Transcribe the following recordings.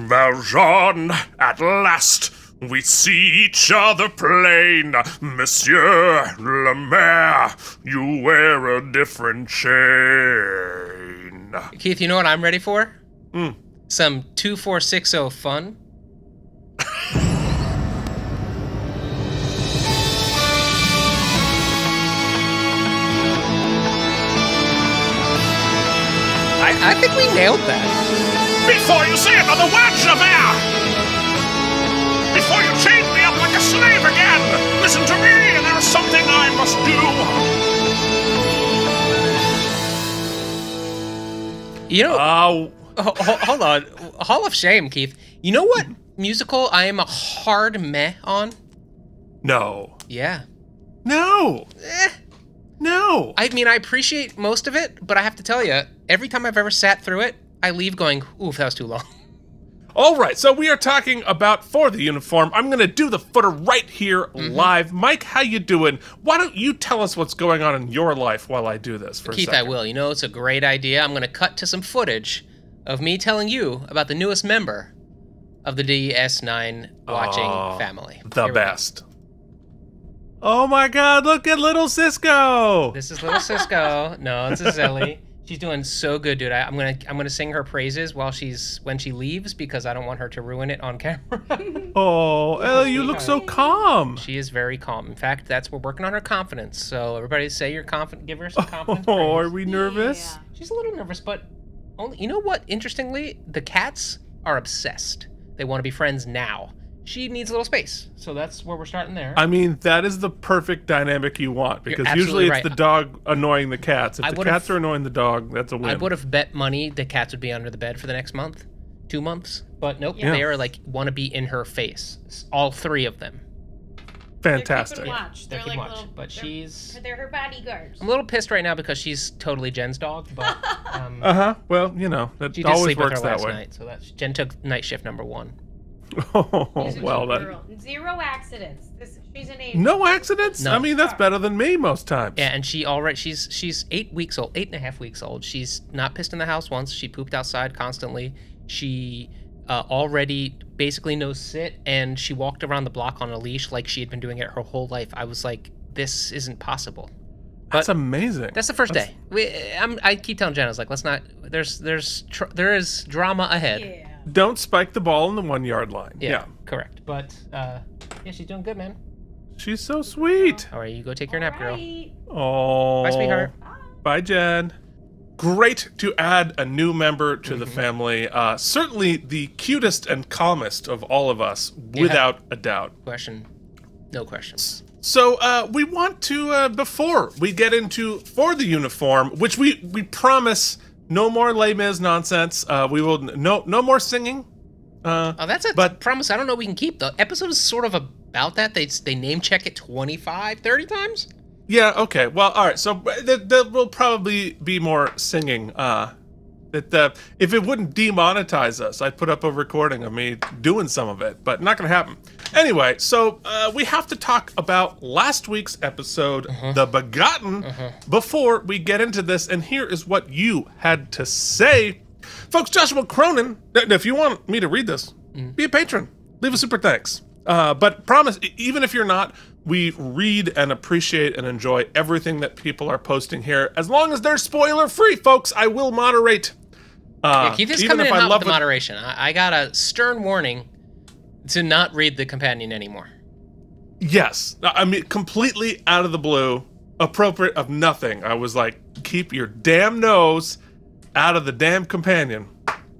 Valjean, at last, we see each other plain. Monsieur le Maire, you wear a different chain. Keith, you know what I'm ready for? Some 2460 fun. I think we nailed that. Before you say another word, Javert! Before you chain me up like a slave again! Listen to me, there's something I must do! You know... hold on. Hall of Shame, Keith. You know what musical I am a hard meh on? No. Yeah. No! No! I mean, I appreciate most of it, but I have to tell you, every time I've ever sat through it, I leave going, oof, that was too long. All right, so we are talking about For the Uniform. I'm going to do the footer right here live. Mike, how you doing? Why don't you tell us what's going on in your life while I do this for Keith, a second? I will. You know, it's a great idea. I'm going to cut to some footage of me telling you about the newest member of the DS9 watching family. The best. Oh my God, look at little Sisco! This is little Sisco. No, this is Ellie. She's doing so good, dude. I'm gonna sing her praises when she leaves because I don't want her to ruin it on camera. Oh, Ellie, you look so calm. She is very calm. In fact, we're working on her confidence. So everybody say you're confident. Give her some confidence. Oh, are we nervous? Yeah. She's a little nervous, but only. You know what? Interestingly, the cats are obsessed. They want to be friends now. She needs a little space, so that's where we're starting there. I mean, that is the perfect dynamic you want, because You're usually absolutely it's right. the dog annoying the cats. If I the would've- cats are annoying the dog, that's a win. I would have bet money the cats would be under the bed for the next month, 2 months, but nope. Yeah. They are like want to be in her face. All 3 of them. Fantastic. They're keeping watch. They're They're keeping like watch, little, but she's. They're her bodyguards. I'm a little pissed right now because she's totally Jen's dog, but Well, you know, that she did always sleep with works her that last way. night, so Jen took night shift number 1. Oh, She's a well, good that. girl. 0 accidents. She's an angel. No accidents? No. I mean, that's better than me most times. Yeah, and she's 8 weeks old, 8.5 weeks old. She's not pissed in the house once. She pooped outside constantly. She already basically knows sit, and she walked around the block on a leash like she had been doing it her whole life. I was like, this isn't possible. That's amazing. That's the first day. I keep telling Jen, I was like, let's not. There is drama ahead. Yeah. Don't spike the ball on the 1 yard line. Yeah. Correct. But yeah, she's doing good, man. She's so sweet. All right, you go take your nap, girl. Right. Oh. Bye, sweetheart. Bye, Jen. Great to add a new member to the family. Certainly the cutest and calmest of all of us, without a doubt. No questions. So we want to, before we get into For the Uniform, which we promise no more Les Mis nonsense. We will no more singing. That's a promise I don't know we can keep. The episode is sort of about that. They name check it 25, 30 times. Yeah, okay. Well, all right. So there will probably be more singing. If it wouldn't demonetize us, I'd put up a recording of me doing some of it, but not going to happen. Anyway, so we have to talk about last week's episode, The Begotten, before we get into this, and here is what you had to say. Folks, Joshua Cronin, if you want me to read this, be a patron. Leave a super thanks. But promise, even if you're not, we read and appreciate and enjoy everything that people are posting here. As long as they're spoiler-free, folks, I will moderate. Yeah, Keith is coming in hot with the what- moderation. I got a stern warning to not read the companion anymore. Yes. I mean, completely out of the blue, appropriate of nothing. I was like, keep your damn nose out of the damn companion.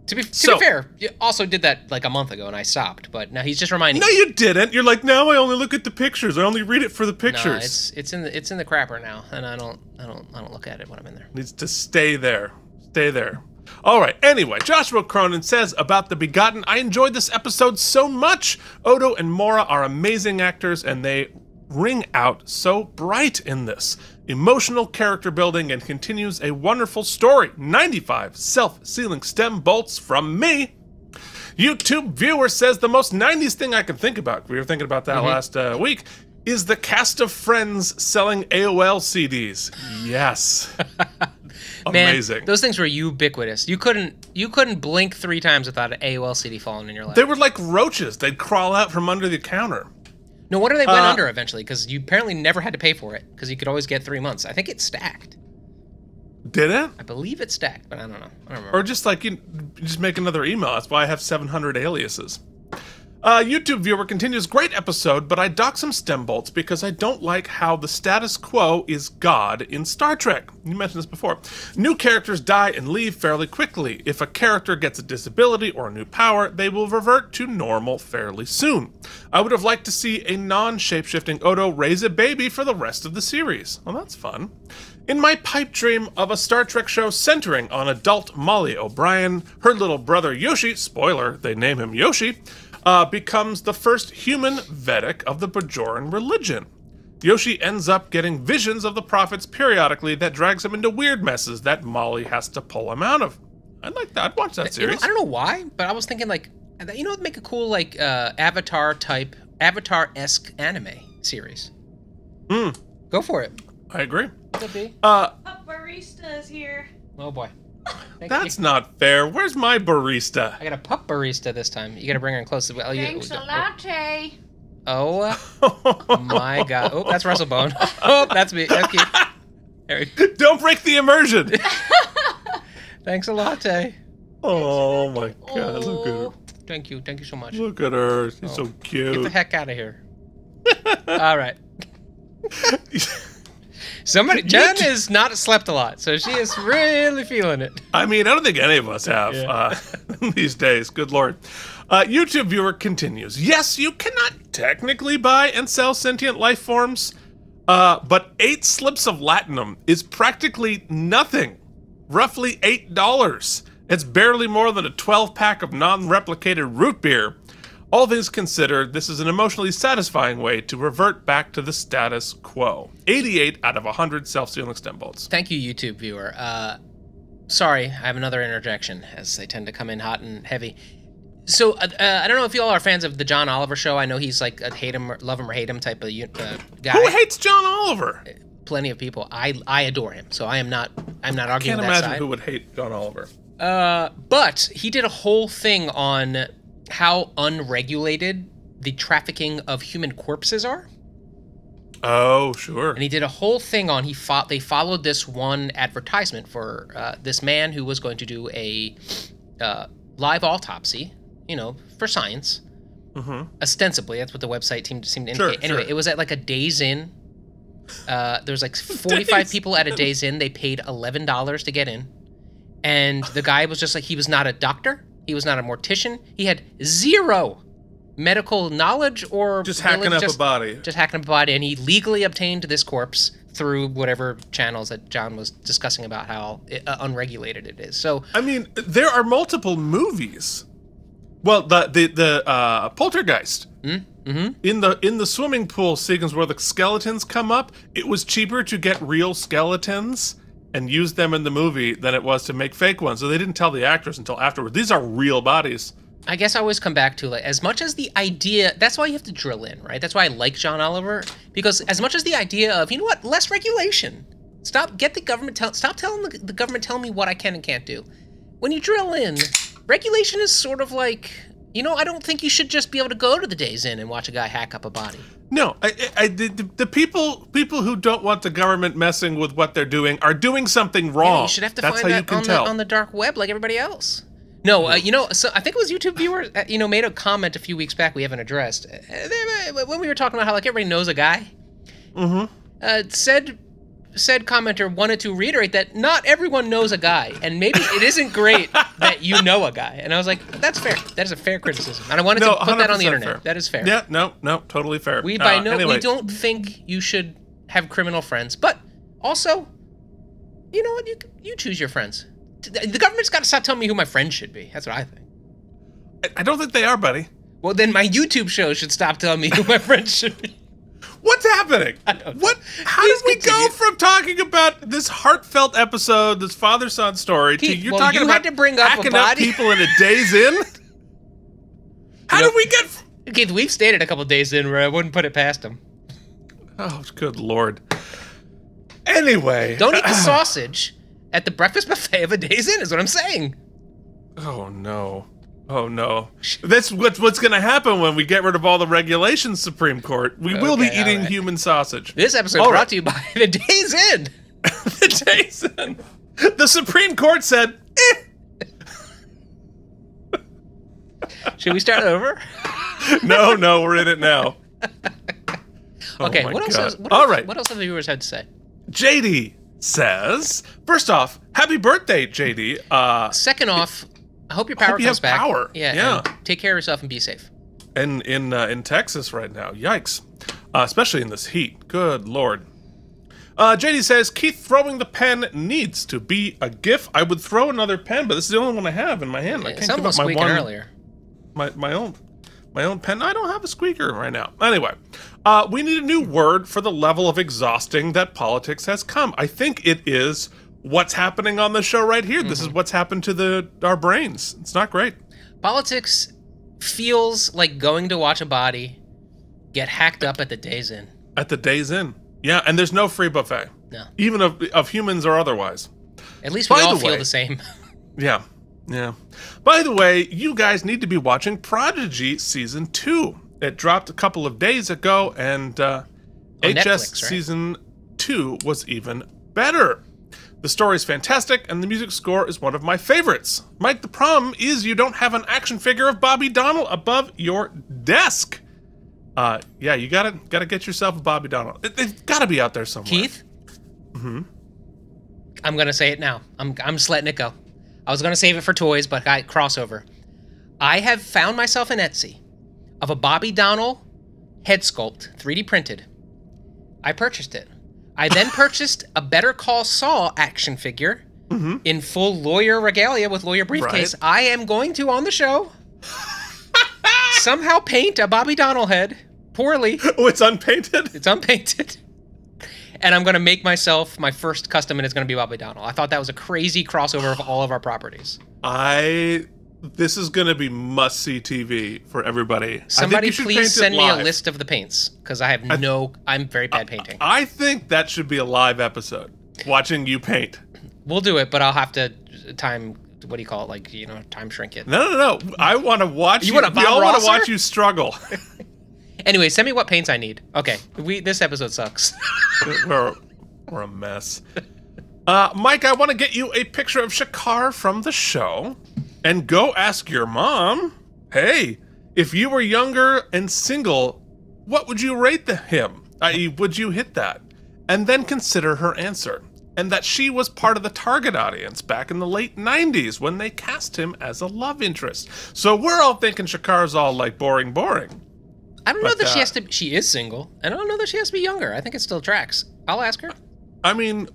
To be fair, you also did that like a month ago, and I stopped. But now he's just reminding No, me. you didn't. You're like, now I only look at the pictures. I only read it for the pictures. No, it's in the crapper now, and I don't look at it when I'm in there. Needs to stay there. Stay there. All right. Anyway, Joshua Cronin says about The Begotten, I enjoyed this episode so much. Odo and Mora are amazing actors, and they ring out so bright in this. Emotional character building and continues a wonderful story. 95 self-sealing stem bolts from me. YouTube viewer says the most 90s thing I can think about, we were thinking about that last week, is the cast of Friends selling AOL CDs. Yes. Man, amazing. those things were ubiquitous. You couldn't blink 3 times without an AOL CD falling in your lap. They were like roaches. They'd crawl out from under the counter. No wonder they went under eventually, because you apparently never had to pay for it, because you could always get 3 months. I think it's stacked. Did it? I believe it's stacked, but I don't know. I don't remember. Or just like, you just make another email. That's why I have 700 aliases. YouTube viewer continues, great episode, but I dock some stem bolts because I don't like how the status quo is God in Star Trek. You mentioned this before. New characters die and leave fairly quickly. If a character gets a disability or a new power, they will revert to normal fairly soon. I would have liked to see a non-shapeshifting Odo raise a baby for the rest of the series. Well, that's fun. In my pipe dream of a Star Trek show centering on adult Molly O'Brien, her little brother Yoshi, spoiler, they name him Yoshi, becomes the first human Vedic of the Bajoran religion. Yoshi ends up getting visions of the prophets periodically that drags him into weird messes that Molly has to pull him out of. I'd like that. I'd watch that series. I don't know why, but I was thinking like, it'd make a cool like Avatar-esque anime series. Go for it. I agree. Could be. Barista is here. Oh boy. That's not fair. Where's my barista? I got a pup barista this time. You gotta bring her in close. Thanks a latte. Oh my god. Oh, that's Russell Bone. Oh, that's me. That's cute. Don't break the immersion. Thanks a latte. Oh my god. Look at her. Thank you. Thank you so much. Look at her. She's so cute. Get the heck out of here. All right. Jen has not slept a lot, so she is really feeling it. I mean, I don't think any of us have these days. Good Lord. YouTube viewer continues. Yes, you cannot technically buy and sell sentient life forms, but 8 slips of latinum is practically nothing. Roughly $8. It's barely more than a 12-pack of non-replicated root beer. All things considered, this is an emotionally satisfying way to revert back to the status quo. 88 out of 100 self-sealing stem bolts. Thank you, YouTube viewer. Sorry, I have another interjection, as they tend to come in hot and heavy. So, I don't know if you all are fans of the John Oliver show. I know he's like a love him or hate him type of guy. Who hates John Oliver? Plenty of people. I adore him, so I'm not arguing that side. I can't imagine who would hate John Oliver. But he did a whole thing on how unregulated the trafficking of human corpses are. Oh, sure. And he did a whole thing on they followed this one advertisement for this man who was going to do a live autopsy, for science. Ostensibly, that's what the website seemed to indicate. Anyway, it was at like a Days Inn. There was like 45 people at a Days Inn. They paid $11 to get in. And the guy was just like, he was not a doctor. He was not a mortician. He had 0 medical knowledge or just hacking up a body. Just hacking up a body, and he legally obtained this corpse through whatever channels that John was discussing about how unregulated it is. So I mean, there are multiple movies. Well, the Poltergeist. In the swimming pool sequence where the skeletons come up, it was cheaper to get real skeletons and use them in the movie than it was to make fake ones. So they didn't tell the actors until afterward. These are real bodies. I guess I always come back to, like, as much as the idea, that's why you have to drill in, right? That's why I like John Oliver, because as much as the idea of, you know what, less regulation. Stop telling the government telling me what I can and can't do. When you drill in, regulation is sort of like, I don't think you should just be able to go to the Days Inn and watch a guy hack up a body. No, the people who don't want the government messing with what they're doing are doing something wrong. Yeah, you should have to find that on the dark web like everybody else. No, so I think it was YouTube viewers, made a comment a few weeks back we haven't addressed. When we were talking about how, like, everybody knows a guy. Said commenter wanted to reiterate that not everyone knows a guy, and maybe it isn't great that you know a guy. And I was like, that's fair. That is a fair criticism. And I wanted to put that on the internet. Fair. That is fair. Yeah, no, totally fair. We don't think you should have criminal friends, but also, you know what? You choose your friends. The government's got to stop telling me who my friends should be. That's what I think. I don't think they are, buddy. Well, then my YouTube show should stop telling me who my friends should be. What's happening? What? How did we go from talking about this heartfelt episode, this father-son story, to you're talking about hacking up people in a Days Inn? How did we get? Keith, we've stayed at a couple Days Inn where I wouldn't put it past them. Oh, good Lord. Anyway, don't eat the sausage. at the breakfast buffet of a Days Inn is what I'm saying. Oh, no. Oh, no. That's what's going to happen when we get rid of all the regulations, Supreme Court. We will be eating human sausage. This episode brought to you by the Days Inn. The Days Inn. The Supreme Court said, Should we start over? No, we're in it now. Okay, Oh my what else? God. All right. What else have the viewers had to say? JD says, first off, happy birthday, JD. Second off, I hope your power hope you comes have back. power. Yeah. And take care of yourself and be safe. And in Texas right now, yikes. Especially in this heat. Good Lord. JD says, Keith throwing the pen needs to be a GIF. I would throw another pen, but this is the only one I have in my hand. I can't Someone give was up my squeaking one. earlier. My own pen. I don't have a squeaker right now. Anyway, we need a new word for the level of exhausting that politics has come. I think it is what's happening on the show right here. This is what's happened to our brains. It's not great. Politics feels like going to watch a body get hacked up at the Days Inn. At the Days Inn. Yeah, and there's no free buffet. No. Even of humans or otherwise. At least we all feel the same. Yeah. By the way, you guys need to be watching Prodigy Season 2. It dropped a couple of days ago, and HS Netflix, right? Season 2 was even better. The story's fantastic, and the music score is one of my favorites. Mike, the problem is you don't have an action figure of Bobby Donnell above your desk. Yeah, you gotta get yourself a Bobby Donnell. They've gotta be out there somewhere. Keith? Mm-hmm. I'm gonna say it now. I'm just letting it go. I was gonna save it for toys, but I crossover. I have found myself an Etsy of a Bobby Donnell head sculpt, 3D printed. I purchased it. I then purchased a Better Call Saul action figure in full lawyer regalia with lawyer briefcase. Right. I am going to, on the show, somehow paint a Bobby Donnell head poorly. Oh, it's unpainted? It's unpainted. And I'm going to make myself my first custom, and it's going to be Bobby Donnell. I thought that was a crazy crossover of all of our properties. This is going to be must-see TV for everybody. Somebody please send me a list of the paints, because I have I'm very bad painting. I think that should be a live episode, watching you paint. We'll do it, but I'll have to time time shrink it. No. I want to watch you. We all want to watch you struggle. Anyway, send me what paints I need. Okay, this episode sucks. We're a mess. Mike, I want to get you a picture of Shakar from the show, and go ask your mom, hey, if you were younger and single, what would you rate him? I.e., would you hit that? And then consider her answer, and that she was part of the target audience back in the late 90s when they cast him as a love interest. So we're all thinking Shakar's all like boring. I don't know that she is single. I don't know that she has to be younger. I think it still tracks. I'll ask her. I mean,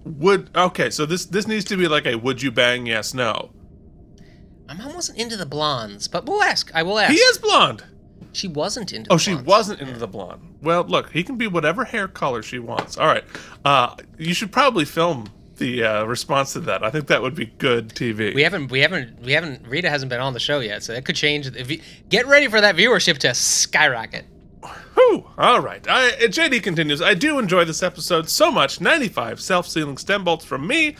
so this needs to be like a would you bang, yes, no. My mom wasn't into the blondes, but we'll ask. I will ask. He is blonde. She wasn't into the blondes. She wasn't into the blonde. Well, look, he can be whatever hair color she wants. All right. You should probably film the response to that. I think that would be good TV. We haven't. Rita hasn't been on the show yet, so that could change. Get ready for that viewership to skyrocket. Whew. All right. JD continues, I do enjoy this episode so much. 95 self-sealing stem bolts from me.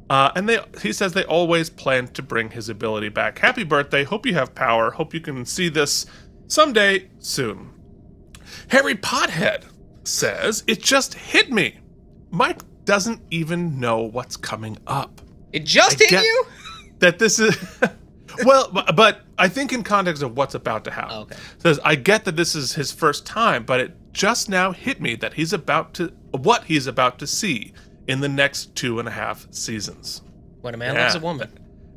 And he says they always plan to bring his ability back. Happy birthday. Hope you have power. Hope you can see this someday soon. Harry Pothead says, it just hit me. Mike doesn't even know what's coming up. It just hit you? That this is... Well, but I think in context of what's about to happen. Okay. Says, I get that this is his first time, but it just now hit me that what he's about to see in the next 2.5 seasons. When a man loves a woman.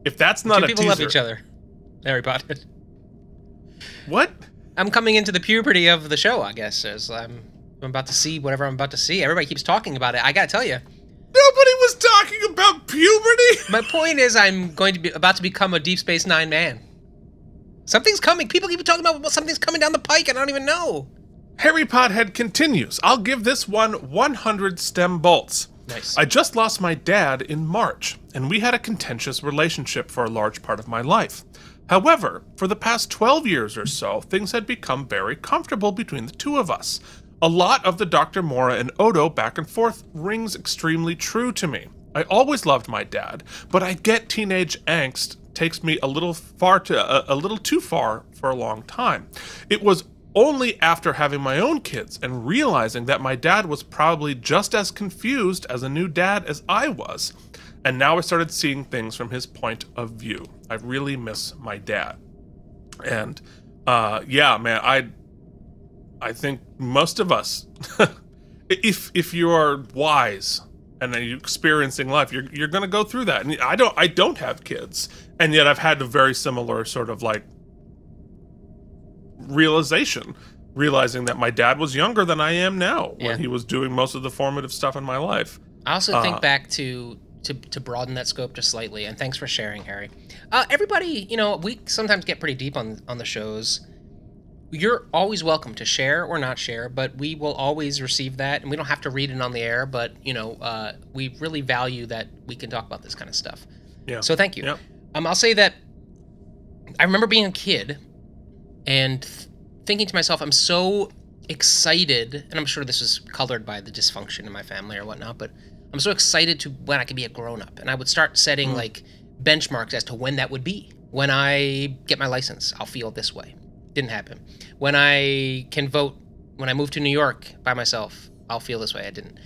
If that's not a teaser. Two people love each other. Harry Potter. What? I'm coming into the puberty of the show, I guess, as I'm about to see whatever I'm about to see. Everybody keeps talking about it. I gotta tell you. Nobody was talking about puberty. My point is, I'm going to be about to become a Deep Space Nine man. Something's coming. People keep talking about something's coming down the pike, and I don't even know. Harry Pothead continues. I'll give this one 100 stem bolts. Nice. I just lost my dad in March, and we had a contentious relationship for a large part of my life. However, for the past 12 years or so, things had become very comfortable between the two of us. A lot of the Dr. Mora and Odo back and forth rings extremely true to me. I always loved my dad, but I get teenage angst takes me a little too far for a long time. It was only after having my own kids and realizing that my dad was probably just as confused as a new dad as I was. And now I started seeing things from his point of view. I really miss my dad. And yeah, man, I think most of us, if you are wise and you're experiencing life, you're going to go through that. And I don't have kids, and yet I've had a very similar sort of like realizing that my dad was younger than I am now when he was doing most of the formative stuff in my life. I also think back to broaden that scope just slightly, and thanks for sharing, Harry. Everybody, we sometimes get pretty deep on the shows. You're always welcome to share or not share, but we will always receive that, and we don't have to read it on the air, but, we really value that we can talk about this kind of stuff. Yeah. So thank you. Yeah. I'll say that I remember being a kid and thinking to myself, I'm so excited, and I'm sure this was colored by the dysfunction in my family or whatnot, but I'm so excited to when I could be a grown-up, and I would start setting like benchmarks as to when that would be. When I get my license, I'll feel this way. Didn't happen. When I can vote, when I moved to New York by myself, I'll feel this way. I didn't.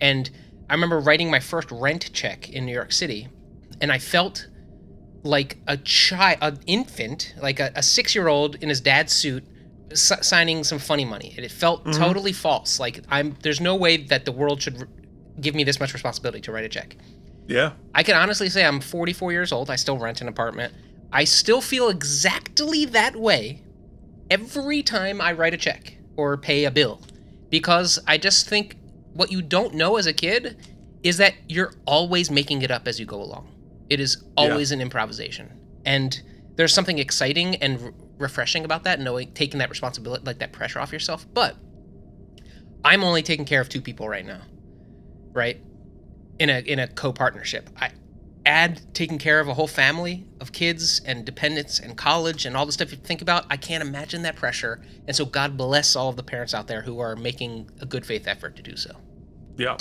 And I remember writing my first rent check in New York City, and I felt like an infant, like a 6-year-old in his dad's suit, signing some funny money. And it felt totally false. Like there's no way that the world should give me this much responsibility to write a check. Yeah. I can honestly say I'm 44 years old. I still rent an apartment. I still feel exactly that way every time I write a check or pay a bill, because I just think what you don't know as a kid is that you're always making it up as you go along. It is always an improvisation. And there's something exciting and refreshing about that, taking that responsibility, like that pressure off yourself. But I'm only taking care of 2 people right now, right? In a co-partnership. Add taking care of a whole family of kids and dependents and college and all the stuff you think about. I can't imagine that pressure. And so God bless all of the parents out there who are making a good faith effort to do so. Yeah.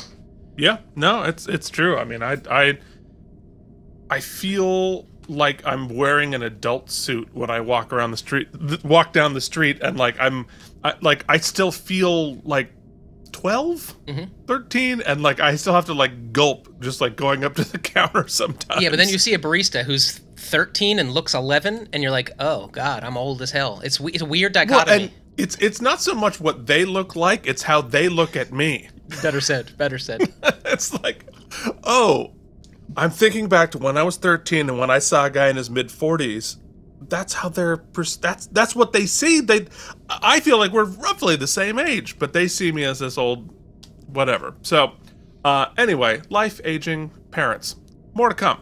Yeah. No, it's true. I mean, I feel like I'm wearing an adult suit when I walk down the street, and like I still feel like 12, 13, and like I still have to like gulp just like going up to the counter sometimes. Yeah, but then you see a barista who's 13 and looks 11, and you're like, oh God, I'm old as hell. It's a weird dichotomy. Well, and it's not so much what they look like, it's how they look at me. Better said. It's like, oh, I'm thinking back to when I was 13 and when I saw a guy in his mid 40s. That's how that's what they see. I feel like we're roughly the same age, but they see me as this old whatever. So anyway, life, aging, parents. More to come.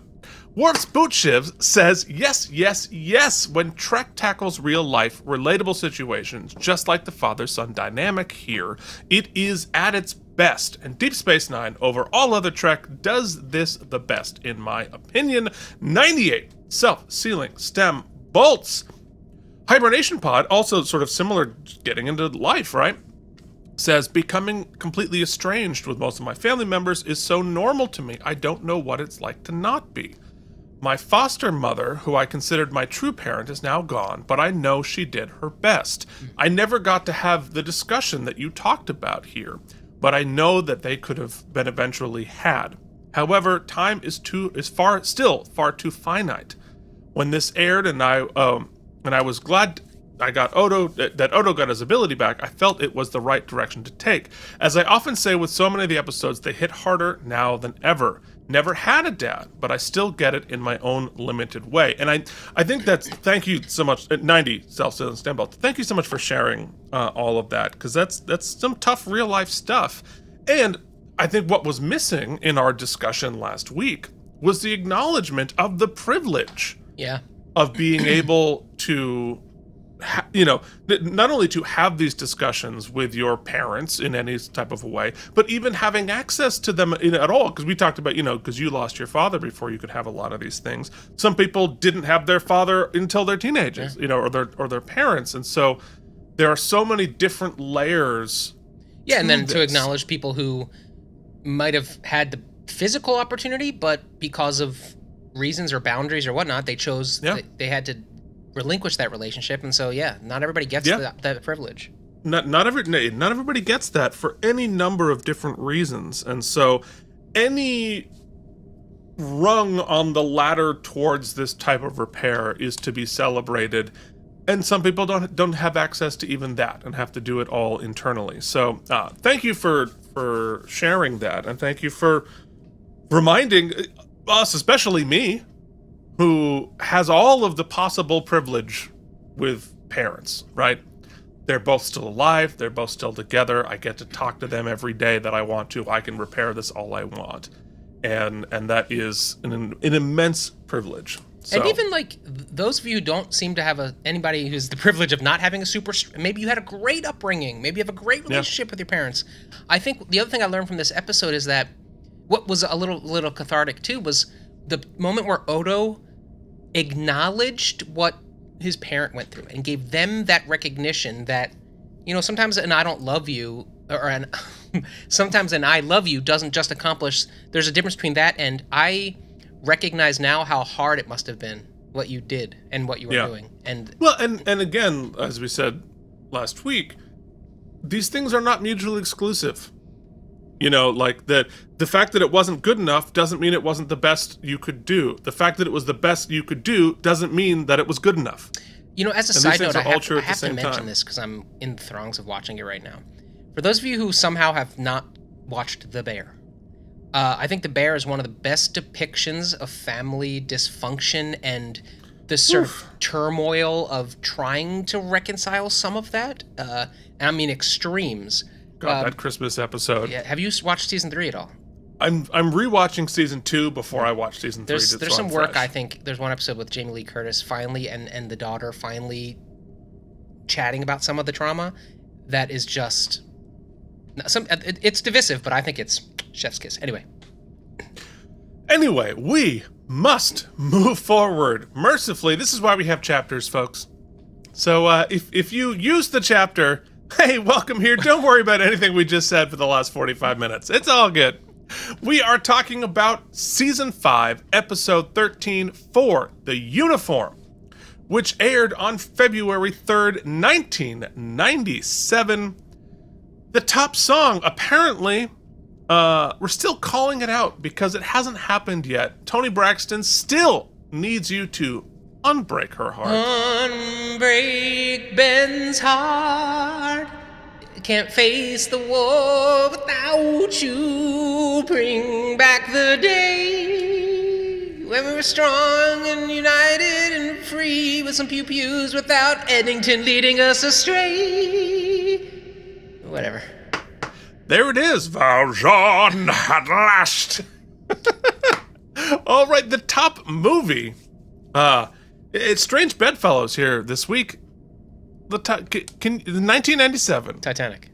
Worf's Boot Shivs says yes when Trek tackles real life relatable situations, just like the father-son dynamic here. It is at its best, and Deep Space Nine over all other Trek does this the best in my opinion. 98 self-sealing stem bolts. Hibernation Pod, also sort of similar, getting into life, right? Says, becoming completely estranged with most of my family members is so normal to me, I don't know what it's like to not be. My foster mother, who I considered my true parent, is now gone, but I know she did her best. I never got to have the discussion that you talked about here, but I know that they could have been eventually had. However, time is still far too finite. When this aired, and I was glad I got that Odo got his ability back, I felt it was the right direction to take. As I often say with so many of the episodes, they hit harder now than ever. Never had a dad, but I still get it in my own limited way. And I think thank you so much, 90 self-sealing stem bolts. Thank you so much for sharing all of that, because that's some tough real life stuff. And I think what was missing in our discussion last week was the acknowledgement of the privilege of being able to, not only to have these discussions with your parents in any type of a way, but even having access to them at all. Because we talked about, because you lost your father before you could have a lot of these things. Some people didn't have their father until their teenagers, or their parents. And so there are so many different layers. Yeah, and then to acknowledge people who might have had the physical opportunity, but because of reasons or boundaries or whatnot, they chose they had to relinquish that relationship. And so, not everybody gets that privilege. Not everybody gets that for any number of different reasons. And so any rung on the ladder towards this type of repair is to be celebrated. And some people don't have access to even that and have to do it all internally. So thank you for sharing that, and thank you for reminding us, especially me, who has all of the possible privilege with parents, right? They're both still alive. They're both still together. I get to talk to them every day that I want to. I can repair this all I want. And that is an immense privilege. So. And even like those of you who don't seem to have anybody who's the privilege of not having maybe you had a great upbringing, maybe you have a great relationship with your parents. I think the other thing I learned from this episode is that what was a little cathartic too was the moment where Odo acknowledged what his parent went through and gave them that recognition that, sometimes an I don't love you or sometimes an I love you doesn't just accomplish. There's a difference between that and I recognize now how hard it must have been what you did and what you were doing. And again, as we said last week, these things are not mutually exclusive. Like that the fact that it wasn't good enough doesn't mean it wasn't the best you could do. The fact that it was the best you could do doesn't mean that it was good enough. As a side note, I have to mention this because I'm in the throngs of watching it right now. For those of you who somehow have not watched The Bear, I think The Bear is one of the best depictions of family dysfunction and the sort of turmoil of trying to reconcile some of that. And I mean extremes. God, that Christmas episode. Yeah, have you watched season 3 at all? I'm rewatching season 2 before I watch season 3. There's some work, I think. There's one episode with Jamie Lee Curtis finally and the daughter finally chatting about some of the trauma that is just it's divisive, but I think it's chef's kiss. Anyway, we must move forward mercifully. This is why we have chapters, folks. So if you use the chapter, hey, welcome here. Don't worry about anything we just said for the last 45 minutes. It's all good. We are talking about Season 5, Episode 13 for The Uniform, which aired on February 3rd, 1997. The top song, apparently, we're still calling it out because it hasn't happened yet. Toni Braxton still needs you to unbreak her heart. Unbreak Ben's heart. Can't face the war without you. Bring back the day when we were strong and united and free with some pew-pews without Eddington leading us astray. Whatever. There it is, Valjean at last. All right, the top movie. It's Strange Bedfellows here this week. The 1997. Titanic.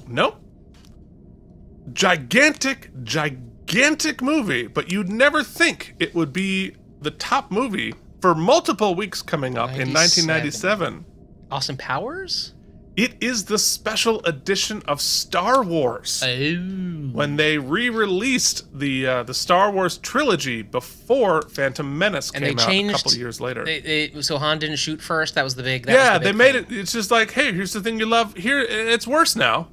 Nope. Gigantic movie, but you'd never think it would be the top movie for multiple weeks coming up in 1997. Austin Powers? It is the special edition of Star Wars. Oh. When they re-released the Star Wars trilogy before Phantom Menace came out a couple years later. So Han didn't shoot first. That was the big. They made it. It's just like, hey, here's the thing you love. Here, it's worse now.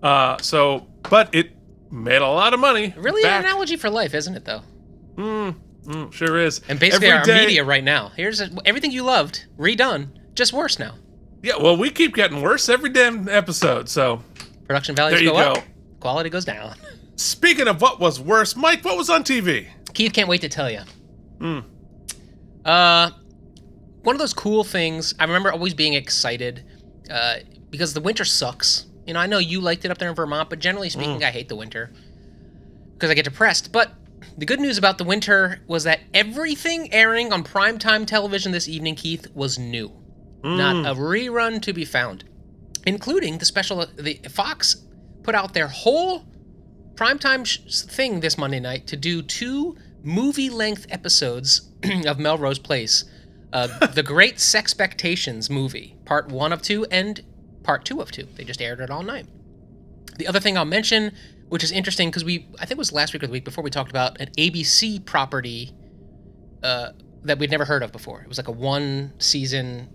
But it made a lot of money. Really, an analogy for life, isn't it? Though. Sure is. And basically, our media right now. Here's everything you loved redone, just worse now. Yeah, well, we keep getting worse every damn episode, so... Production values go up, quality goes down. Speaking of what was worse, Mike, what was on TV? Keith can't wait to tell you. One of those cool things, I remember always being excited, because the winter sucks. I know you liked it up there in Vermont, but generally speaking, I hate the winter, because I get depressed. But the good news about the winter was that everything airing on primetime television this evening, Keith, was new. Not a rerun to be found, including the Fox put out their whole primetime thing this Monday night to do 2 movie-length episodes of Melrose Place, the Great Sexpectations movie, part 1 of 2 and part 2 of 2. They just aired it all night. The other thing I'll mention, which is interesting because I think it was last week or the week before, we talked about an ABC property that we'd never heard of before. It was like a 1-season,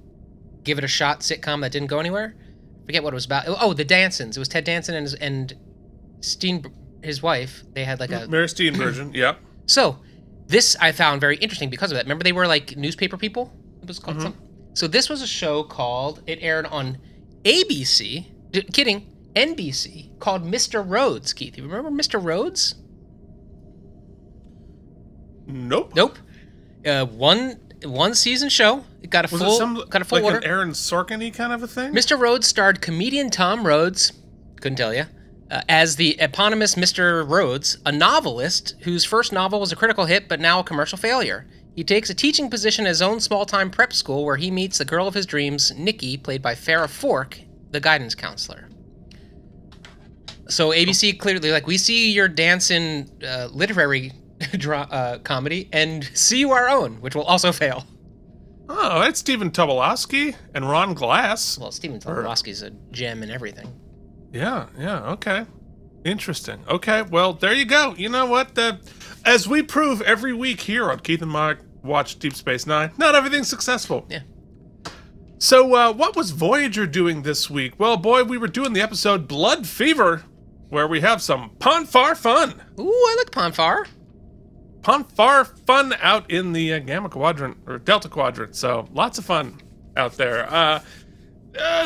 give it a shot sitcom that didn't go anywhere. Forget what it was about. Oh, the Dansons. It was Ted Danson and Steen, his wife. They had like a Mary Steen version. Yep. So this I found very interesting because of that. Remember they were like newspaper people? It was called something. So this was a show called, it aired on ABC, kidding, NBC, called Mr. Rhodes, Keith. You remember Mr. Rhodes? Nope. Nope. One season show. It got a Was full it some, like order. an Aaron Sorkin-y kind of a thing? Mr. Rhodes starred comedian Tom Rhodes, couldn't tell you, as the eponymous Mr. Rhodes, a novelist whose first novel was a critical hit but now a commercial failure. He takes a teaching position at his own small-time prep school where he meets the girl of his dreams, Nikki, played by Farrah Fork, the guidance counselor. So ABC clearly, like, we see your dancing literary comedy and see you our own, which will also fail. Oh, it's Stephen Tobolowsky and Ron Glass. Well, Stephen Tobolowsky's a gem in everything. Yeah, okay. Interesting. Okay, well, there you go. You know what? As we prove every week here on Keith and Mike Watch Deep Space Nine, not everything's successful. Yeah. So, what was Voyager doing this week? Well, boy, we were doing the episode Blood Fever, where we have some Ponfar fun. Ooh, I like Ponfar. Ponfar fun out in the Gamma Quadrant, or Delta Quadrant, so lots of fun out there.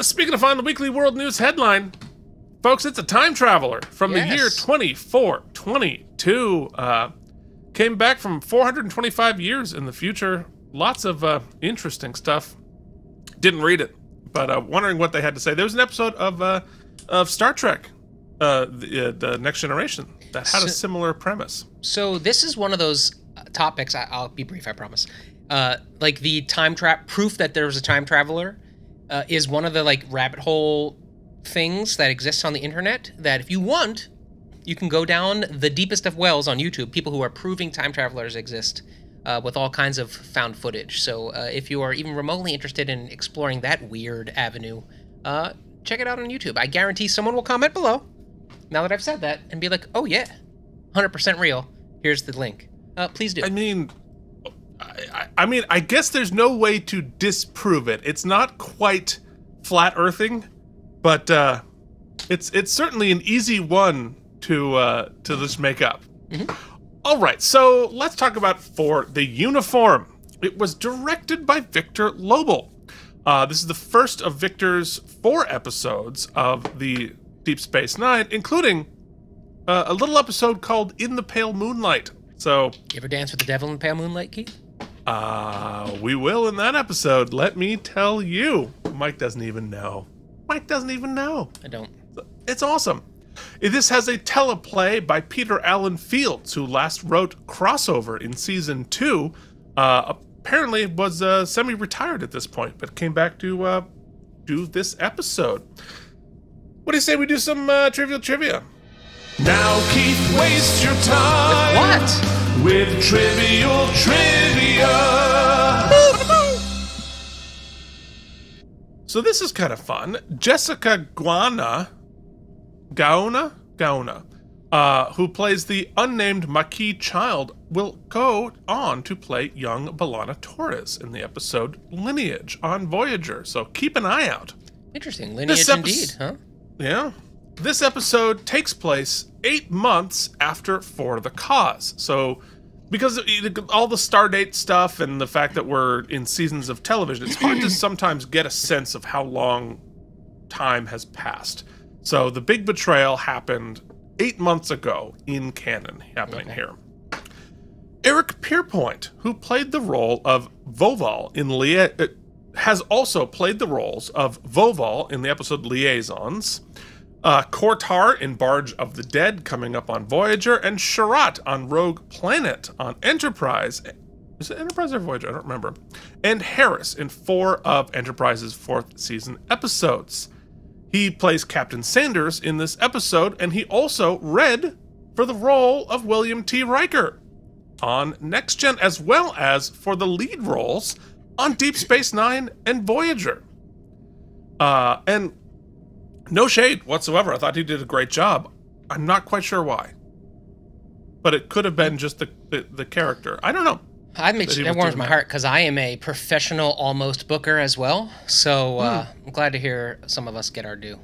Speaking of fun, the Weekly World News headline, folks, it's a time traveler from the year 2422. Came back from 425 years in the future. Lots of interesting stuff. Didn't read it, but wondering what they had to say. There was an episode of Star Trek, the Next Generation, that had a similar premise. So this is one of those topics. I'll be brief, I promise. Like the time trap proof that there was a time traveler is one of the like rabbit hole things that exists on the internet. That if you want, you can go down the deepest of wells on YouTube. People who are proving time travelers exist with all kinds of found footage. So if you are even remotely interested in exploring that weird avenue, check it out on YouTube. I guarantee someone will comment below, now that I've said that, and be like, oh yeah, 100% real. Here's the link. Please do. I mean, I guess there's no way to disprove it. It's not quite flat earthing, but it's certainly an easy one to just make up. All right, so let's talk about For the Uniform. It was directed by Victor Lobel. This is the first of Victor's 4 episodes of the Deep Space Nine, including a little episode called In the Pale Moonlight. So, you ever dance with the devil in the pale moonlight, Keith? We will in that episode, let me tell you. Mike doesn't even know. I don't. It's awesome. This has a teleplay by Peter Allen Fields, who last wrote Crossover in Season 2. Apparently was semi-retired at this point, but came back to do this episode. What do you say we do some trivial trivia? Now, Keith, waste your time. What? With trivial trivia. So this is kind of fun. Jessica Gauna, who plays the unnamed Maquis child, will go on to play young B'Elanna Torres in the episode Lineage on Voyager. So keep an eye out. Interesting. Lineage indeed, huh? Yeah. This episode takes place 8 months after For the Cause. So, because of all the Stardate stuff and the fact that we're in seasons of television, it's hard to sometimes get a sense of how long time has passed. So, the big betrayal happened 8 months ago in canon, happening here. Eric Pierpoint, who played the role of Voval in has also played the roles of Voval in the episode Liaisons, Kortar in Barge of the Dead, coming up on Voyager, and Sharat on Rogue Planet on Enterprise. Is it Enterprise or Voyager? I don't remember. And Harris in 4 of Enterprise's 4th season episodes. He plays Captain Sanders in this episode, and he also read for the role of William T. Riker on Next Gen, as well as for the lead roles on Deep Space Nine and Voyager. And no shade whatsoever. I thought he did a great job. I'm not quite sure why. But it could have been just the character. I don't know. That warms my heart because I am a professional almost booker as well. So I'm glad to hear some of us get our due.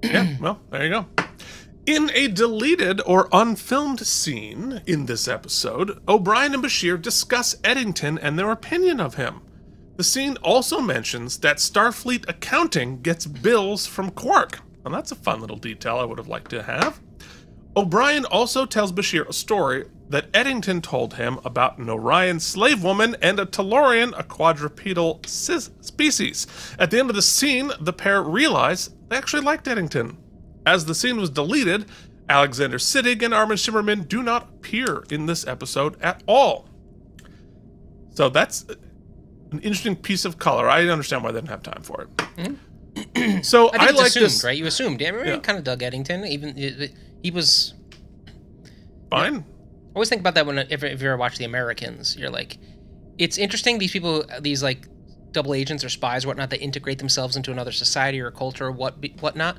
Yeah, well, there you go. In a deleted or unfilmed scene in this episode, O'Brien and Bashir discuss Eddington and their opinion of him. The scene also mentions that Starfleet accounting gets bills from Quark. And that's a fun little detail I would have liked to have. O'Brien also tells Bashir a story that Eddington told him about an Orion slave woman and a Tellurian, a quadrupedal species. At the end of the scene, the pair realize they actually liked Eddington. As the scene was deleted, Alexander Siddig and Armin Shimmerman do not appear in this episode at all. So that's an interesting piece of color. I understand why they didn't have time for it. Mm-hmm. So I like this, right? You assumed. Everyone kind of dug Eddington. Even he was fine. I always think about that if you ever watch The Americans. You're like, it's interesting. These people, these like double agents or spies, or whatnot, they integrate themselves into another society or culture or whatnot.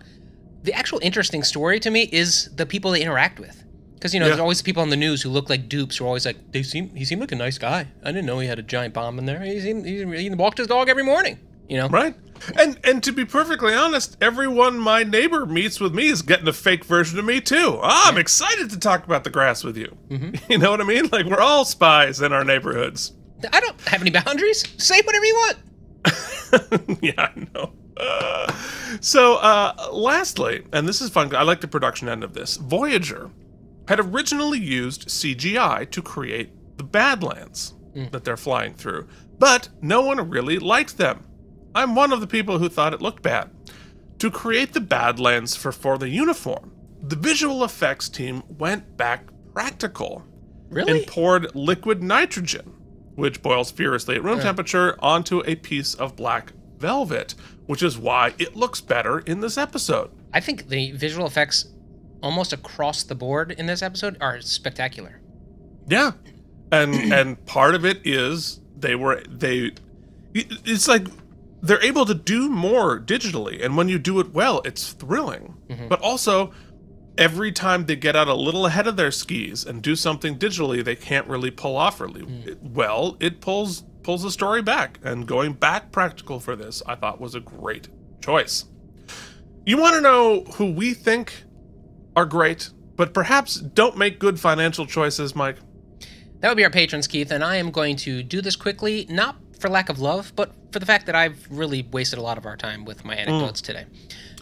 The actual interesting story to me is the people they interact with. Because, there's always people on the news who look like dupes who are always like, he seemed like a nice guy. I didn't know he had a giant bomb in there. He walked his dog every morning, Right. And to be perfectly honest, everyone my neighbor meets with me is getting a fake version of me too. I'm excited to talk about the grass with you. Mm-hmm. You know what I mean? Like, we're all spies in our neighborhoods. I don't have any boundaries. Say whatever you want. Yeah, I know. So, lastly, and this is fun, I like the production end of this, Voyager had originally used CGI to create the Badlands that they're flying through, but no one really liked them. I'm one of the people who thought it looked bad. To create the Badlands for the uniform, the visual effects team went back practical. Really? And poured liquid nitrogen, which boils furiously at room temperature, onto a piece of black velvet, which is why it looks better in this episode. I think the visual effects almost across the board in this episode are spectacular. Yeah. And part of it is it's like they're able to do more digitally, and when you do it well, it's thrilling. Mm-hmm. But also, every time they get out a little ahead of their skis and do something digitally they can't really pull off well, it pulls the story back, and going back practical for this I thought was a great choice. You want to know who we think are great, but perhaps don't make good financial choices, Mike? That would be our patrons, Keith, and I am going to do this quickly, not for lack of love, but for the fact that I've really wasted a lot of our time with my anecdotes today.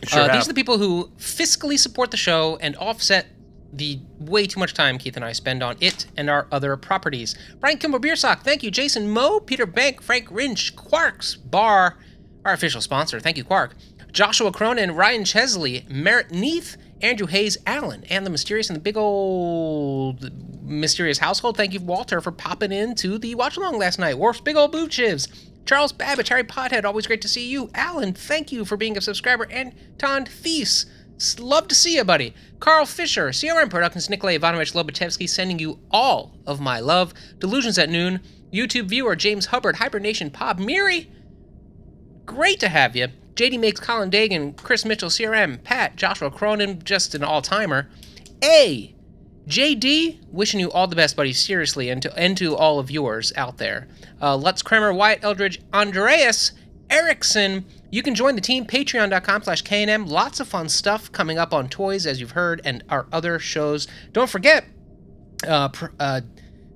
These are the people who fiscally support the show and offset the way too much time Keith and I spend on it and our other properties. Brian Kimball Beersock, thank you. Jason Moe, Peter Bank, Frank Rinch, Quarks Bar, our official sponsor, thank you, Quark. Joshua Cronin, Ryan Chesley, Merritt Neath, Andrew Hayes Allen, and the mysterious and the big old mysterious household. Thank you, Walter, for popping into the watch along last night. Worf's big old blue chivs. Charles Babbage, Harry Pothead, always great to see you. Alan, thank you for being a subscriber. Anton Thies, love to see you, buddy. Carl Fisher, CRM Productions, Nikolai Ivanovich Lobotevsky, sending you all of my love. Delusions at Noon, YouTube viewer, James Hubbard, Hibernation Pop, Miri, great to have you. JD Makes, Colin Dagan, Chris Mitchell, CRM, Pat, Joshua Cronin, just an all-timer. JD, wishing you all the best, buddy, seriously, and to all of yours out there. Lutz Kramer, Wyatt Eldridge, Andreas Erickson. You can join the team, patreon.com/KNM. Lots of fun stuff coming up on Toys, as you've heard, and our other shows. Don't forget,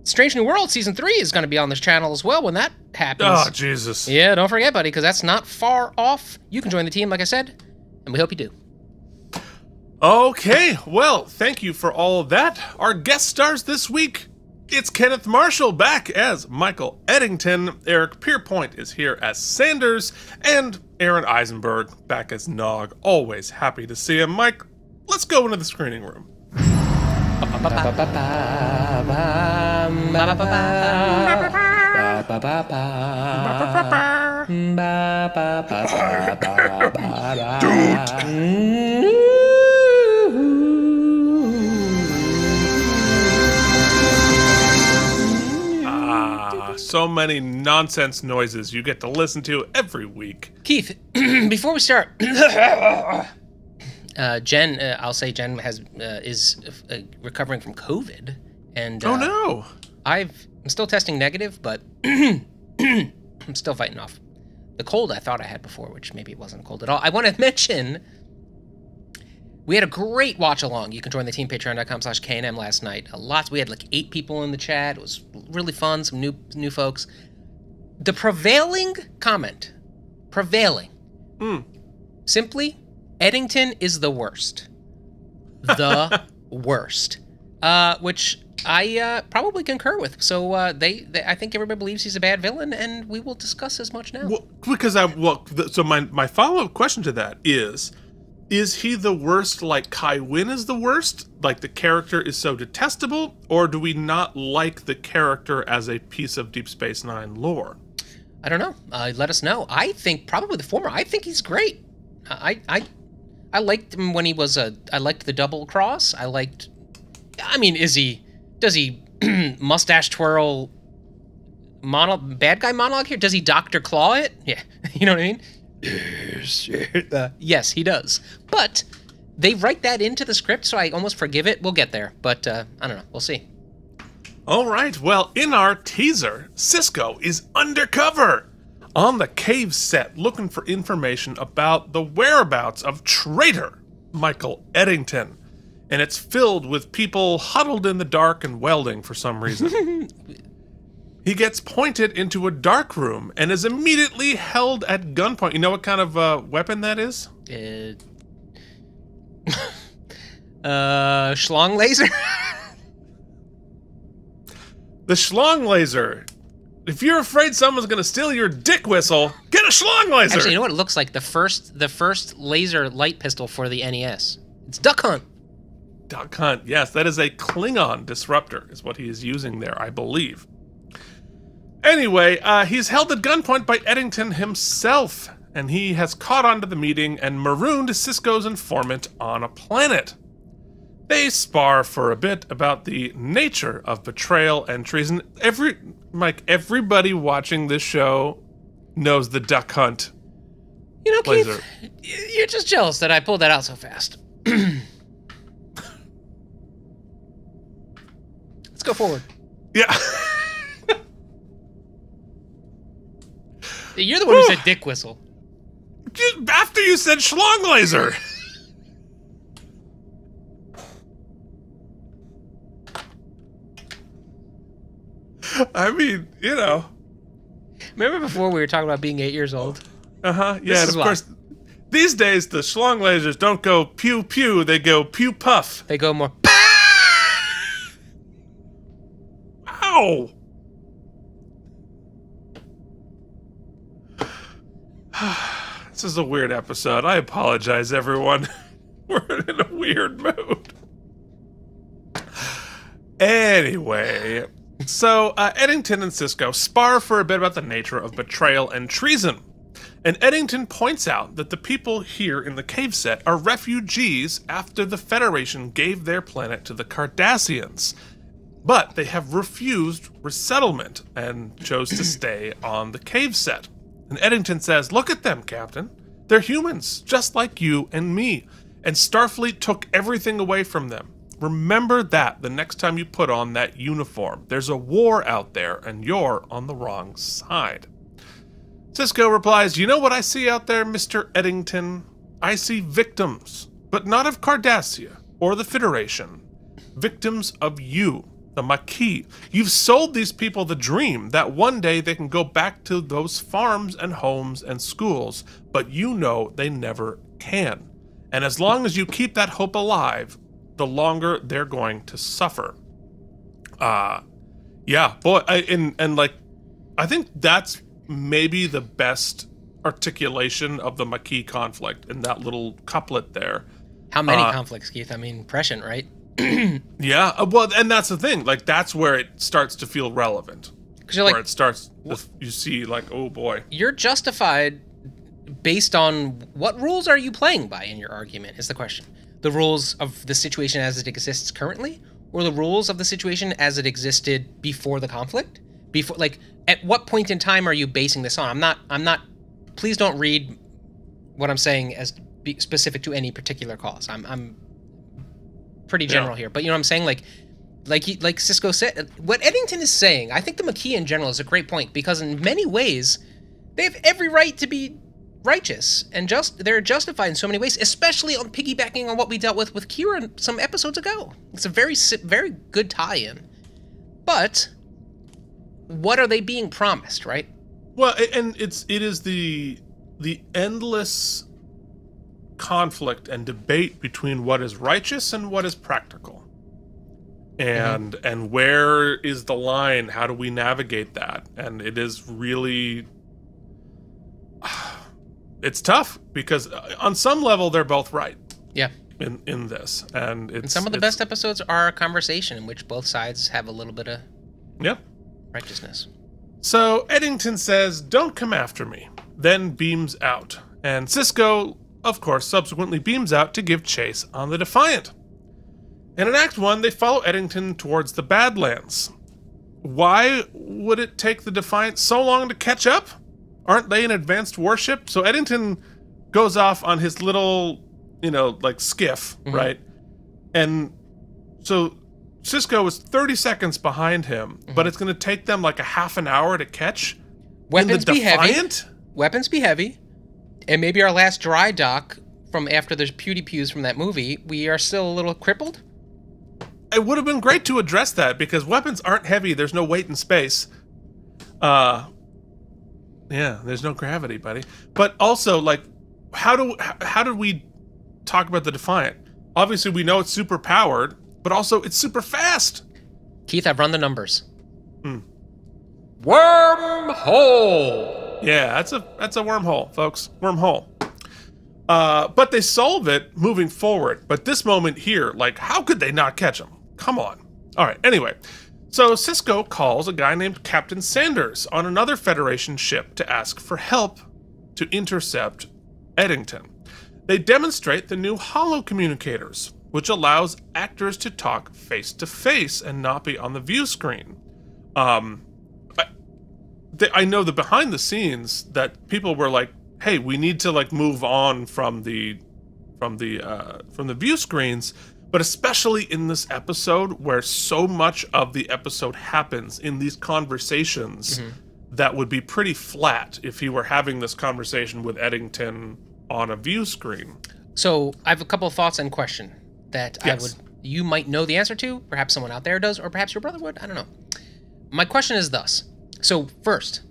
Strange New World Season 3 is going to be on this channel as well when that happens. Oh, Jesus. Yeah, don't forget, buddy, because that's not far off. You can join the team, like I said, and we hope you do. Okay, well, thank you for all of that. Our guest stars this week, it's Kenneth Marshall back as Michael Eddington, Eric Pierpoint is here as Sanders, and Aaron Eisenberg back as Nog. Always happy to see him. Mike, let's go into the screening room. So many nonsense noises you get to listen to every week. Keith, before we start, Jen, I'll say Jen is recovering from COVID, and Oh no! I'm still testing negative, but I'm still fighting off the cold I thought I had before, which maybe it wasn't cold at all. I want to mention we had a great watch along. You can join the team patreon.com/KNM last night. We had like 8 people in the chat. It was really fun. Some new folks. The prevailing comment, simply, Eddington is the worst. The worst. Which I probably concur with. So I think everybody believes he's a bad villain, and we will discuss as much now. Well, because so my follow-up question to that is he the worst like Kai Wynn is the worst? Like the character is so detestable? Or do we not like the character as a piece of Deep Space Nine lore? I don't know. Let us know. I think probably the former. I think he's great. I liked him when he was I liked the double cross. I mean, does he mustache twirl bad guy monologue here? Does he Dr. Claw it? Yeah. You know what I mean? Yes, he does. But they write that into the script, so I almost forgive it. We'll get there. But I don't know. We'll see. All right. Well, in our teaser, Sisco is undercover on the cave set looking for information about the whereabouts of traitor Michael Eddington. And it's filled with people huddled in the dark and welding for some reason. He gets pointed into a dark room and is immediately held at gunpoint. You know what kind of weapon that is? Schlong laser? The schlong laser. If you're afraid someone's gonna steal your dick whistle, get a schlong laser! Actually, you know what it looks like? The first laser light pistol for the NES. It's Duck Hunt. Duck Hunt, yes, that is a Klingon disruptor, is what he is using there, I believe. Anyway, he's held at gunpoint by Eddington himself, and he has caught on to the meeting and marooned Sisco's informant on a planet. They spar for a bit about the nature of betrayal and treason. Everybody watching this show knows the Duck Hunt. You know, laser. Keith, you're just jealous that I pulled that out so fast. Let's go forward. Yeah. You're the one who said dick whistle. After you said schlong laser. I mean, you know. Remember before we were talking about being 8 years old? Uh-huh, yeah, and of course, these days the schlong lasers don't go pew pew, they go pew puff. They go more Ow! This is a weird episode. I apologize, everyone. We're in a weird mood. Anyway, so Eddington and Sisco spar for a bit about the nature of betrayal and treason. And Eddington points out that the people here in the cave set are refugees after the Federation gave their planet to the Cardassians. But they have refused resettlement and chose to stay on the cave set. And Eddington says, "Look at them, Captain. They're humans, just like you and me. And Starfleet took everything away from them. Remember that the next time you put on that uniform. There's a war out there, and you're on the wrong side." Sisco replies, "You know what I see out there, Mr. Eddington? I see victims, but not of Cardassia or the Federation. Victims of you, the Maquis. You've sold these people the dream that one day they can go back to those farms and homes and schools, but you know they never can. And as long as you keep that hope alive, the longer they're going to suffer." Yeah, boy, I think that's maybe the best articulation of the Maquis conflict in that little couplet there. How many conflicts, Keith? I mean, prescient, right? Yeah, well, and that's the thing. Like, that's where it starts to feel relevant. Because you're like, where it starts, you see, like, oh boy. You're justified based on what rules are you playing by in your argument, is the question. The rules of the situation as it exists currently, or the rules of the situation as it existed before the conflict? Before, like, at what point in time are you basing this on? I'm not, please don't read what I'm saying as specific to any particular cause. I'm pretty general here, but you know what I'm saying? Like Sisco said, what Eddington is saying, I think the McKee in general is a great point, because in many ways, they have every right to be righteous and they're justified in so many ways, especially on piggybacking on what we dealt with Kira some episodes ago. It's a very good tie-in. But what are they being promised, right? Well, and it is the endless conflict and debate between what is righteous and what is practical. And and where is the line? How do we navigate that? And it is really it's tough, because on some level they're both right. Yeah. In this, and some of the best episodes are a conversation in which both sides have a little bit of righteousness. So Eddington says, "Don't come after me," then beams out, and Sisco, of course, subsequently beams out to give chase on the Defiant. And in Act 1, they follow Eddington towards the Badlands. Why would it take the Defiant so long to catch up? Aren't they an advanced warship? So Eddington goes off on his little, like skiff, right? And so Sisco is 30 seconds behind him, but it's going to take them like a half an hour to catch. Weapons be heavy. Weapons be heavy. And maybe our last dry dock from after the Pewdie Pews from that movie, we are still a little crippled. It would have been great to address that, because weapons aren't heavy. There's no weight in space. Yeah, there's no gravity, buddy. But also, like, how do we talk about the Defiant? Obviously, we know it's super powered, but also it's super fast. Keith, I've run the numbers. Wormhole. Yeah, that's a wormhole, folks. Wormhole. But they solve it moving forward. But this moment here, like, how could they not catch him? Come on. All right, anyway. So Sisco calls a guy named Captain Sanders on another Federation ship to ask for help to intercept Eddington. They demonstrate the new holo communicators, which allows actors to talk face to face and not be on the view screen. I know that behind the scenes that people were like, "Hey, we need to like move on from the view screens." But especially in this episode, where so much of the episode happens in these conversations, that would be pretty flat if he were having this conversation with Eddington on a view screen. So I have a couple of thoughts and question that you might know the answer to, perhaps someone out there does, or perhaps your brother would, I don't know. My question is thus. So first,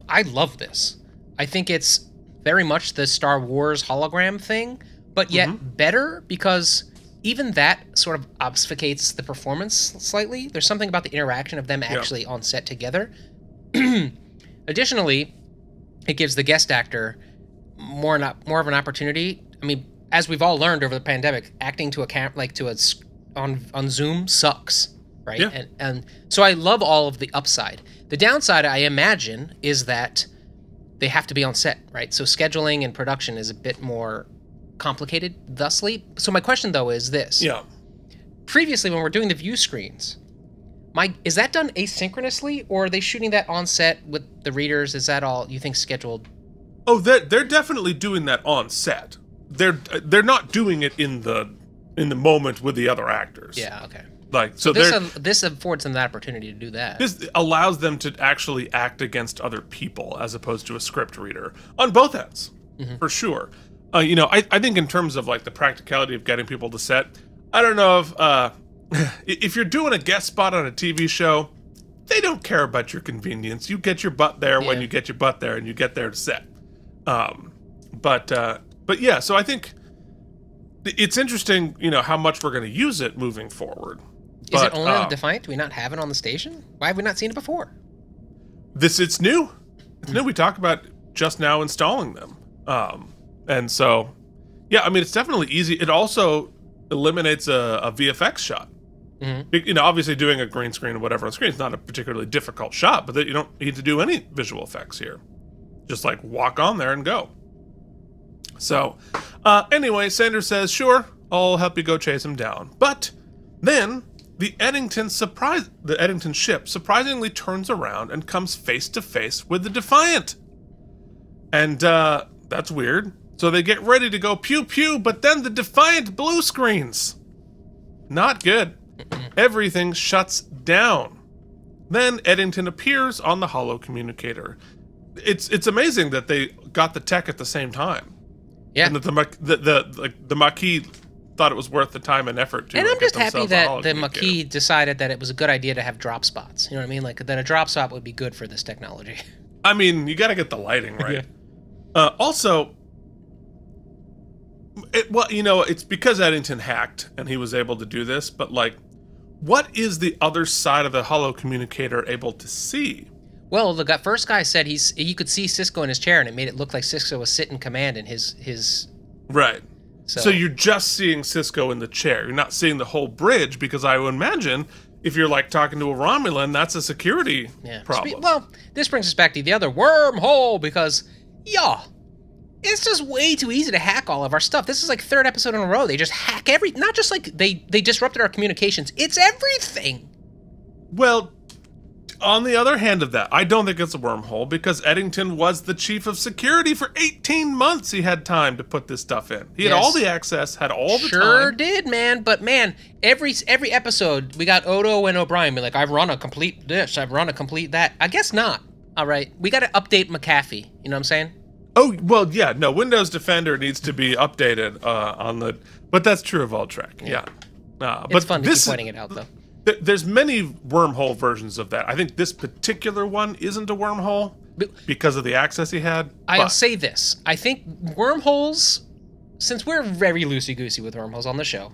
I love this. I think it's very much the Star Wars hologram thing, but yet better, because even that sort of obfuscates the performance slightly. There's something about the interaction of them actually on set together. Additionally, it gives the guest actor more of an opportunity. I mean, as we've all learned over the pandemic, acting to on Zoom sucks, right? Yeah. And so I love all of the upside. The downside, I imagine, is that they have to be on set, right? So scheduling and production is a bit more complicated thusly. So my question though is this. Yeah. Previously, when we're doing the view screens, is that done asynchronously, or are they shooting that on set with the readers? Is that all you think scheduled? Oh, they're definitely doing that on set. They're not doing it in the moment with the other actors. Yeah, okay. Like, so this affords them the opportunity to do that. This allows them to actually act against other people as opposed to a script reader on both ends, for sure. I think in terms of like the practicality of getting people to set, I don't know if you're doing a guest spot on a TV show, they don't care about your convenience. You get your butt there when you get your butt there, and you get there to set. But yeah, so I think it's interesting, how much we're going to use it moving forward. Is it only on the Defiant? Do we not have it on the station? Why have we not seen it before? It's new. It's new. We talked about just now installing them. And so, yeah, I mean, it's definitely easy. It also eliminates a VFX shot. Obviously doing a green screen or whatever on screen is not a particularly difficult shot, but you don't need to do any visual effects here. Just like walk on there and go. So, anyway, Sanders says, "Sure, I'll help you go chase him down." But then the Eddington ship surprisingly turns around and comes face to face with the Defiant. And that's weird. So they get ready to go pew pew, but then the Defiant blue screens. Not good. Everything shuts down. Then Eddington appears on the holo communicator. It's amazing that they got the tech at the same time. Yeah. And that the Maquis thought it was worth the time and effort to. And I'm get just happy themselves a that holo the communicator. Maquis decided that it was a good idea to have drop spots. You know what I mean? Like, that a drop spot would be good for this technology. I mean, you got to get the lighting right. Also, it's because Eddington hacked and he was able to do this, but like, what is the other side of the holo communicator able to see? Well, the first guy said he could see Sisco in his chair, and it made it look like Sisco was sitting command in his. Right. So you're just seeing Sisco in the chair. You're not seeing the whole bridge, because I would imagine if you're like talking to a Romulan, that's a security problem. Well, this brings us back to the other wormhole, because it's just way too easy to hack all of our stuff. This is like third episode in a row. They just hack not just like they disrupted our communications. It's everything. Well, on the other hand of that, I don't think it's a wormhole, because Eddington was the chief of security for 18 months. He had time to put this stuff in. He had all the access, had all the time. Sure did, man. But man, every episode we got Odo and O'Brien be like, I've run a complete this, I've run a complete that. I guess not. All right, we got to update McAfee. You know what I'm saying? Oh, well, yeah, no, Windows Defender needs to be updated but that's true of all Trek, yeah. But it's fun to keep pointing it out, though. There's many wormhole versions of that. I think this particular one isn't a wormhole because of the access he had. I'll say this. I think wormholes, since we're very loosey-goosey with wormholes on the show,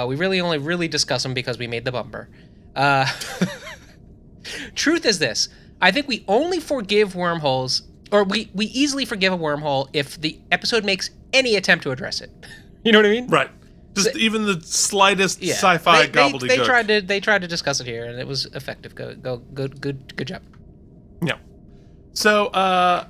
we really only really discuss them because we made the bumper. Truth is this. I think we only forgive wormholes, or we easily forgive a wormhole if the episode makes any attempt to address it. You know what I mean? Right. Just even the slightest sci-fi gobbledygook. They tried to discuss it here, and it was effective. Good job. Yeah. So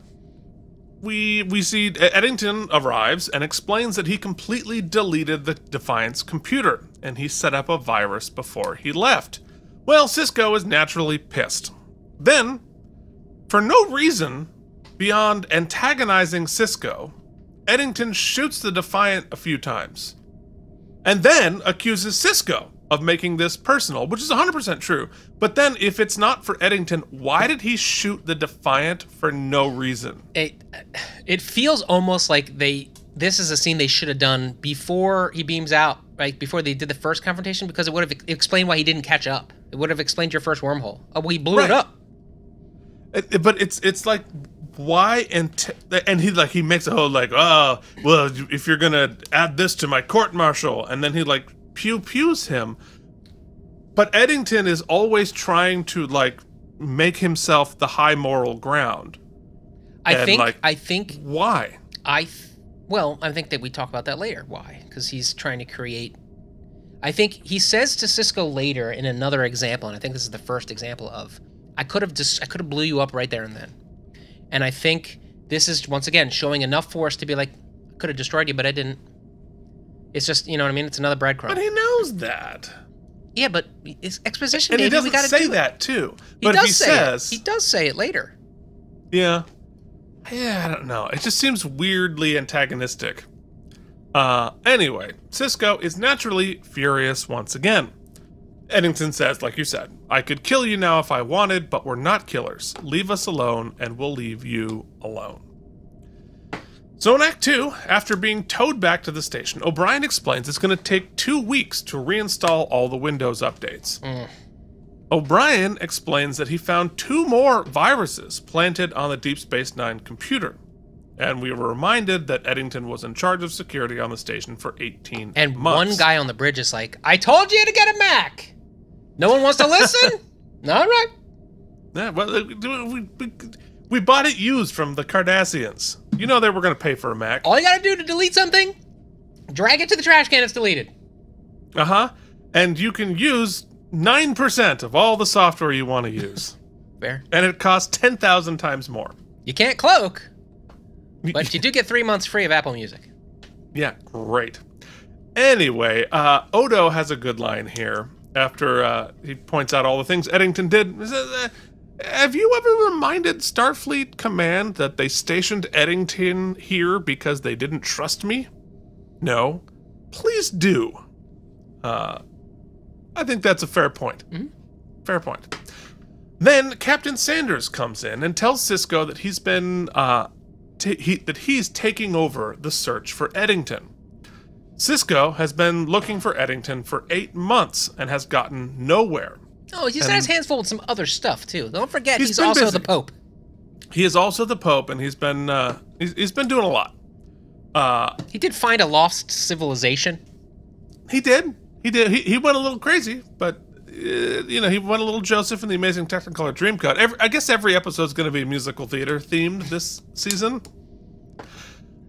we see Eddington arrives and explains that he completely deleted the Defiant's computer, and he set up a virus before he left. Well, Sisco is naturally pissed. Then, for no reason beyond antagonizing Sisco, Eddington shoots the Defiant a few times. And then accuses Sisco of making this personal, which is 100% true. But then, if it's not for Eddington, why did he shoot the Defiant for no reason? It feels almost like this is a scene they should have done before he beams out, right? Before they did the first confrontation, because it would have explained why he didn't catch up. It would have explained your first wormhole. Oh, well, he blew it up. But it's like, why? And he makes a whole like, oh, well, if you're gonna add this to my court martial, and then he like pews him. But Eddington is always trying to like make himself the high moral ground. I think why? I think that we talk about that later. Why? Because he's trying to create. I think he says to Sisco later in another example, and I think this is the first example of, I could have blew you up right there and then. And I think this is, once again, showing enough force to be like, I could have destroyed you, but I didn't. It's just, you know what I mean? It's another breadcrumb. But he knows that. Yeah, but it's exposition, and baby. He doesn't we gotta say do that, too. But he does say it later. Yeah. Yeah, I don't know. It just seems weirdly antagonistic. Anyway, Sisco is naturally furious once again. Eddington says, like you said, I could kill you now if I wanted, but we're not killers. Leave us alone, and we'll leave you alone. So in Act 2, after being towed back to the station, O'Brien explains it's going to take 2 weeks to reinstall all the Windows updates. O'Brien explains that he found 2 more viruses planted on the Deep Space Nine computer. And we were reminded that Eddington was in charge of security on the station for 18 months. And one guy on the bridge is like, I told you to get a Mac! No one wants to listen? All right. Yeah, well, we bought it used from the Cardassians. You know they were going to pay for a Mac. All you got to do to delete something, drag it to the trash can, it's deleted. And you can use 9% of all the software you want to use. Fair. And it costs 10,000 times more. You can't cloak, but you do get 3 months free of Apple Music. Yeah, great. Anyway, Odo has a good line here. After he points out all the things Eddington did, Have you ever reminded Starfleet Command that they stationed Eddington here because they didn't trust me? No. Please do. I think that's a fair point. Mm-hmm. Fair point. Then Captain Sanders comes in and tells Sisco that he's been that he's taking over the search for Eddington. Cisco has been looking for Eddington for 8 months and has gotten nowhere. Oh, he's got his hands full with some other stuff too. Don't forget, he's been also busy. the Pope. He is also the Pope, and he's been doing a lot. He did find a lost civilization. He did. He went a little crazy, but he went a little Joseph in the Amazing Technicolor Dreamcoat. I guess every episode is going to be musical theater themed this season.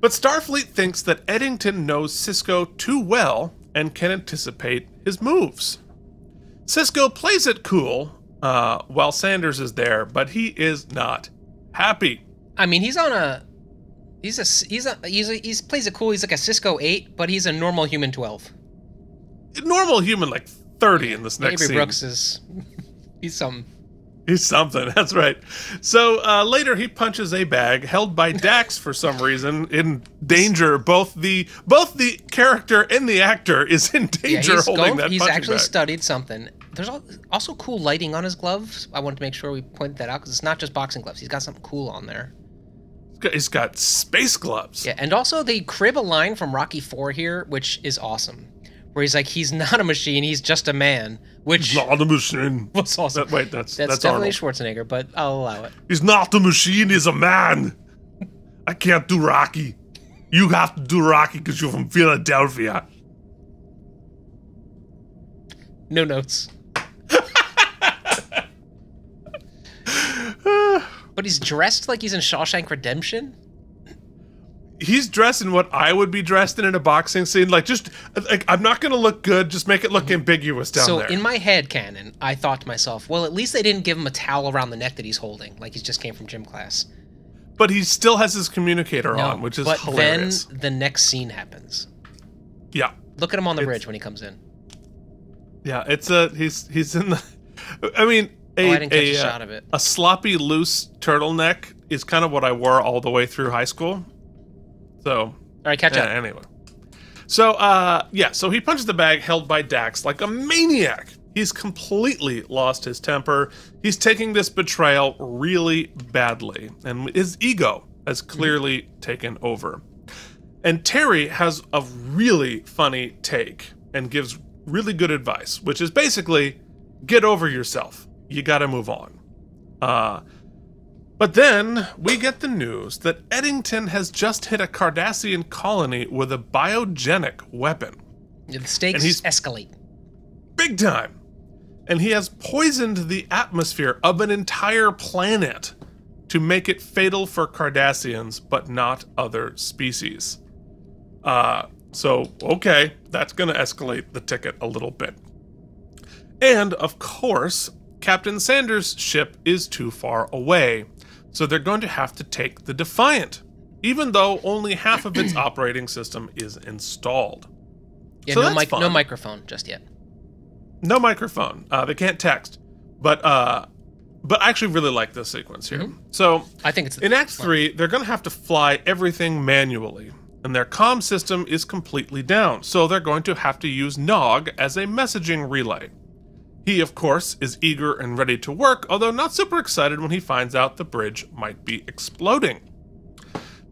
But Starfleet thinks that Eddington knows Sisco too well and can anticipate his moves. Sisco plays it cool while Sanders is there, but he is not happy. I mean, he plays it cool. He's like a Sisco 8, but he's a normal human 12. Normal human, like 30 in this next Avery scene. Brooks he's something. He's something, that's right. So later he punches a bag held by Dax for some reason in danger. Both the character and the actor is in danger holding that punching He's actually bag. studied something. There's also cool lighting on his gloves. I wanted to make sure we pointed that out because it's not just boxing gloves. He's got something cool on there. He's got space gloves. Yeah, and also they crib a line from Rocky IV here, which is awesome. Where he's like, he's not a machine, he's just a man. Which Not a machine. was awesome. Wait, that's definitely Arnold. Schwarzenegger, but I'll allow it. He's not a machine, he's a man. I can't do Rocky. You have to do Rocky because you're from Philadelphia. No notes. But he's dressed like he's in Shawshank Redemption? He's dressed in what I would be dressed in a boxing scene. Like, I'm not going to look good. Just make it look ambiguous down there. So in my head canon, I thought to myself, well, at least they didn't give him a towel around the neck that he's holding, like he just came from gym class. But he still has his communicator on, which is hilarious. Then the next scene happens. Yeah. Look at him on the bridge when he comes in. Yeah, he's in the... I mean, I didn't catch a shot of it. A sloppy, loose turtleneck is kind of what I wore all the way through high school. So, all right, catch up. Anyway. So, so he punches the bag held by Dax like a maniac. He's completely lost his temper. He's taking this betrayal really badly, and his ego has clearly taken over. And Terry has a really funny take and gives really good advice, which is basically, get over yourself. You gotta move on. But then we get the news that Eddington has just hit a Cardassian colony with a biogenic weapon. The stakes escalate. Big time. And he has poisoned the atmosphere of an entire planet to make it fatal for Cardassians, but not other species. So, okay, that's going to escalate the ticket a little bit. And, of course, Captain Sanders' ship is too far away, so they're going to have to take the Defiant, even though only half of its operating system is installed. Yeah, so no microphone just yet. No microphone. They can't text. But I actually really like this sequence here. Mm-hmm. So I think it's in Act 3, they're going to have to fly everything manually, and their comm system is completely down, so they're going to have to use Nog as a messaging relay. He, of course, is eager and ready to work, although not super excited when he finds out the bridge might be exploding.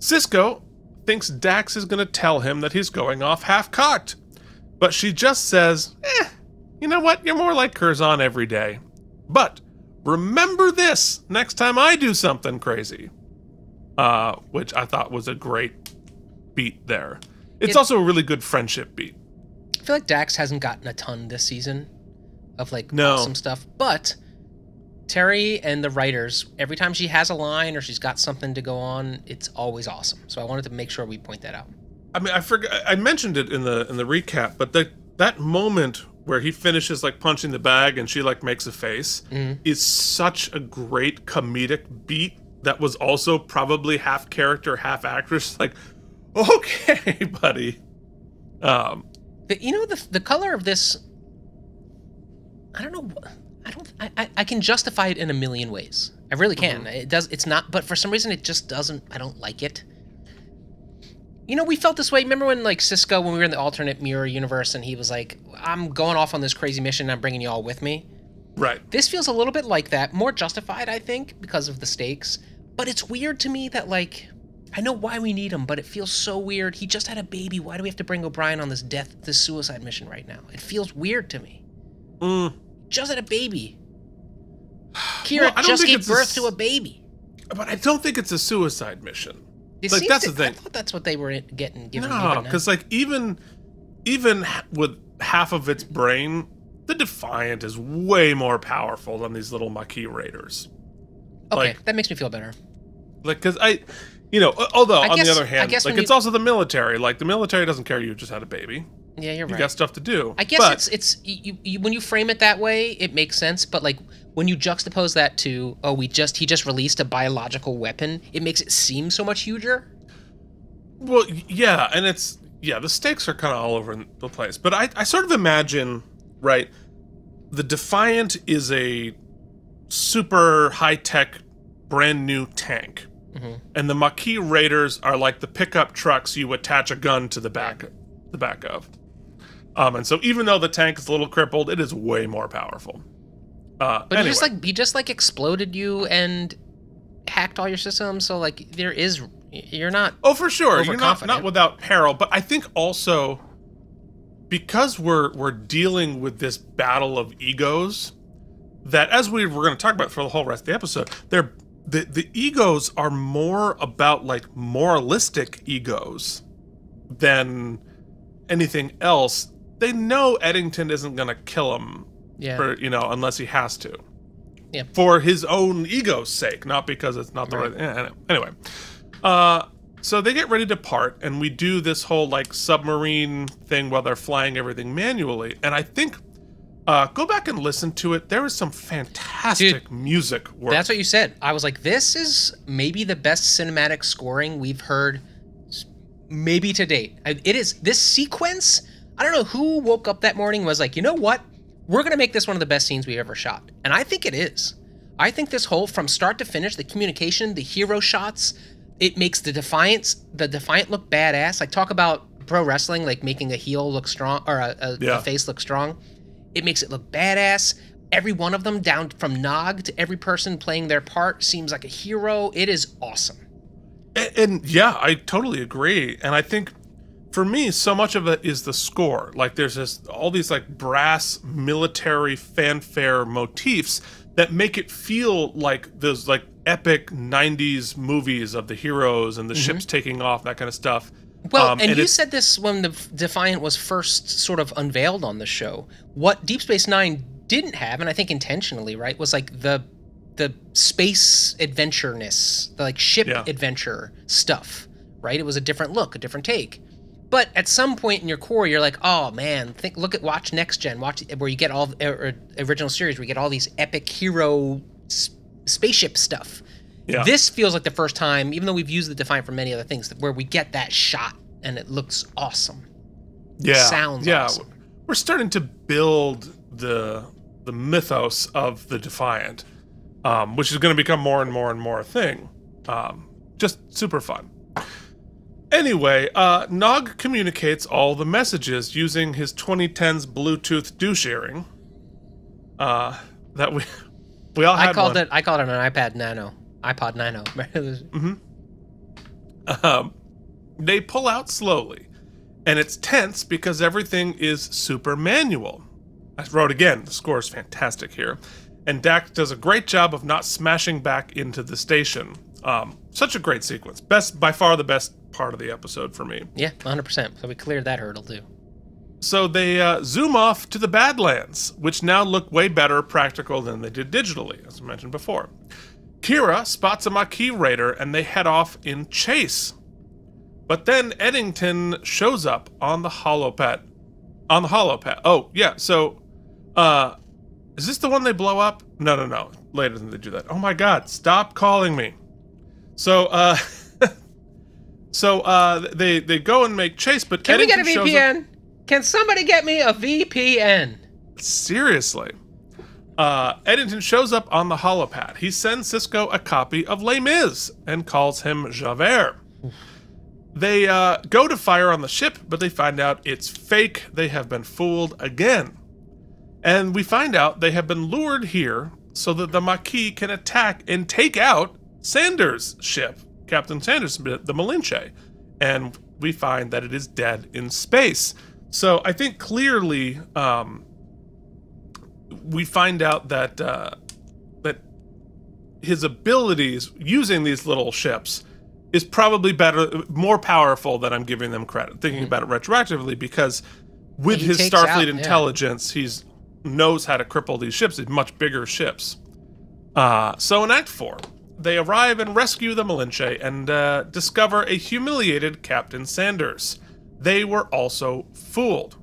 Cisco thinks Dax is going to tell him that he's going off half-cocked, but she just says, you know what, you're more like Curzon every day. But remember this next time I do something crazy. Which I thought was a great beat there. It's also a really good friendship beat. I feel like Dax hasn't gotten a ton this season of awesome stuff, but Terry and the writers, every time she has a line or she's got something to go on, it's always awesome. So I wanted to make sure we point that out. I mean, I mentioned it in the recap, but that moment where he finishes punching the bag and she makes a face is such a great comedic beat that was also probably half character, half actress. Okay, buddy. The color of this, I don't know. I can justify it in a million ways. I really can. It's not, but for some reason it just doesn't. I don't like it. You know, we felt this way. Remember when, like, Sisco, when we were in the alternate mirror universe, and he was like, I'm going off on this crazy mission, and I'm bringing you all with me? Right. This feels a little bit like that. More justified, I think, because of the stakes. But it's weird to me that, like, I know why we need him, but it feels so weird. He just had a baby. Why do we have to bring O'Brien on this suicide mission right now? It feels weird to me. Just had a baby. Kira just gave birth to a baby. But I don't think it's a suicide mission. Like, that's the thing. I thought that's what they were given. No, because, like, even with half of its brain, the Defiant is way more powerful than these little Maquis raiders. Okay, like, that makes me feel better. Like, because although on the other hand, like, it's also the military. Like, the military doesn't care you just had a baby. Yeah, you're right. You got stuff to do. I guess it's when you frame it that way, it makes sense. But, like, when you juxtapose that to, he just released a biological weapon, it makes it seem so much huger. Well, yeah, and the stakes are kind of all over the place. But I sort of imagine, right, the Defiant is a super high-tech, brand new tank. And the Maquis raiders are like the pickup trucks you attach a gun to the back of. And so even though the tank is a little crippled, it is way more powerful. But anyway. he just exploded you and hacked all your systems. So, like, you're not. Oh, for sure, you're not without peril. But I think also because we're dealing with this battle of egos, that as we're going to talk about for the whole rest of the episode, the egos are more about, like, moralistic egos than anything else. They know Eddington isn't going to kill him, unless he has to. Yeah. For his own ego's sake, not because it's not the right. Anyway, so they get ready to part, and we do this whole, like, submarine thing while they're flying everything manually. And I think, go back and listen to it. There is some fantastic music work. That's what you said. I was like, this is maybe the best cinematic scoring we've heard, maybe to date. It is this sequence. I don't know who woke up that morning and was like, you know what? We're going to make this one of the best scenes we've ever shot. And I think it is. I think this whole, from start to finish, the communication, the hero shots, it makes the Defiant look badass. Like, talk about pro wrestling, like making a heel look strong, or a face look strong. It makes it look badass. Every one of them, down from Nog to every person playing their part, seems like a hero. It is awesome. And yeah, I totally agree. And I think, for me, so much of it is the score. Like, there's all these, like, brass military fanfare motifs that make it feel like those, like, epic 90s movies of the heroes and the ships taking off, that kind of stuff. Well, and you said this when the Defiant was first sort of unveiled on the show. What Deep Space Nine didn't have, and I think intentionally, right, was, like, the space adventure-ness, the, like, ship adventure stuff, right? It was a different look, a different take. But at some point in your core, you're like, oh man, watch Next Gen, where you get all original series, where you get all these epic hero spaceship stuff. Yeah. This feels like the first time, even though we've used the Defiant for many other things, where we get that shot and it looks awesome. Yeah, sounds awesome. We're starting to build the mythos of the Defiant, which is going to become more and more and more a thing. Just super fun. Anyway, Nog communicates all the messages using his 2010s Bluetooth douche earring. That we all had I called it an iPod Nano. They pull out slowly, and it's tense because everything is super manual. I wrote again, the score is fantastic here. And Dak does a great job of not smashing back into the station. Such a great sequence. By far the best part of the episode for me. Yeah, 100%. So we cleared that hurdle too. So they zoom off to the Badlands, which now look way better practical than they did digitally, as I mentioned before. Kira spots a Maquis raider, and they head off in chase. But then Eddington shows up on the holopad. Oh, yeah, so, is this the one they blow up? No. Later than they do that. Oh my god, stop calling me. So, they go and make chase, but Can Eddington we get a VPN? Can somebody get me a VPN? Seriously. Eddington shows up on the holopad. He sends Sisco a copy of Les Mis and calls him Javert. They go to fire on the ship, but they find out it's fake. They have been fooled again. And we find out they have been lured here so that the Maquis can attack and take out Sanders' ship, Captain Sanders, the Malinche. And we find that it is dead in space. So I think clearly we find out that that his abilities using these little ships is probably better, more powerful than I'm giving them credit. Thinking about it retroactively, because with his Starfleet intelligence, he's knows how to cripple these ships. These much bigger ships. So in Act 4, they arrive and rescue the Malinche and discover a humiliated Captain Sanders. They were also fooled,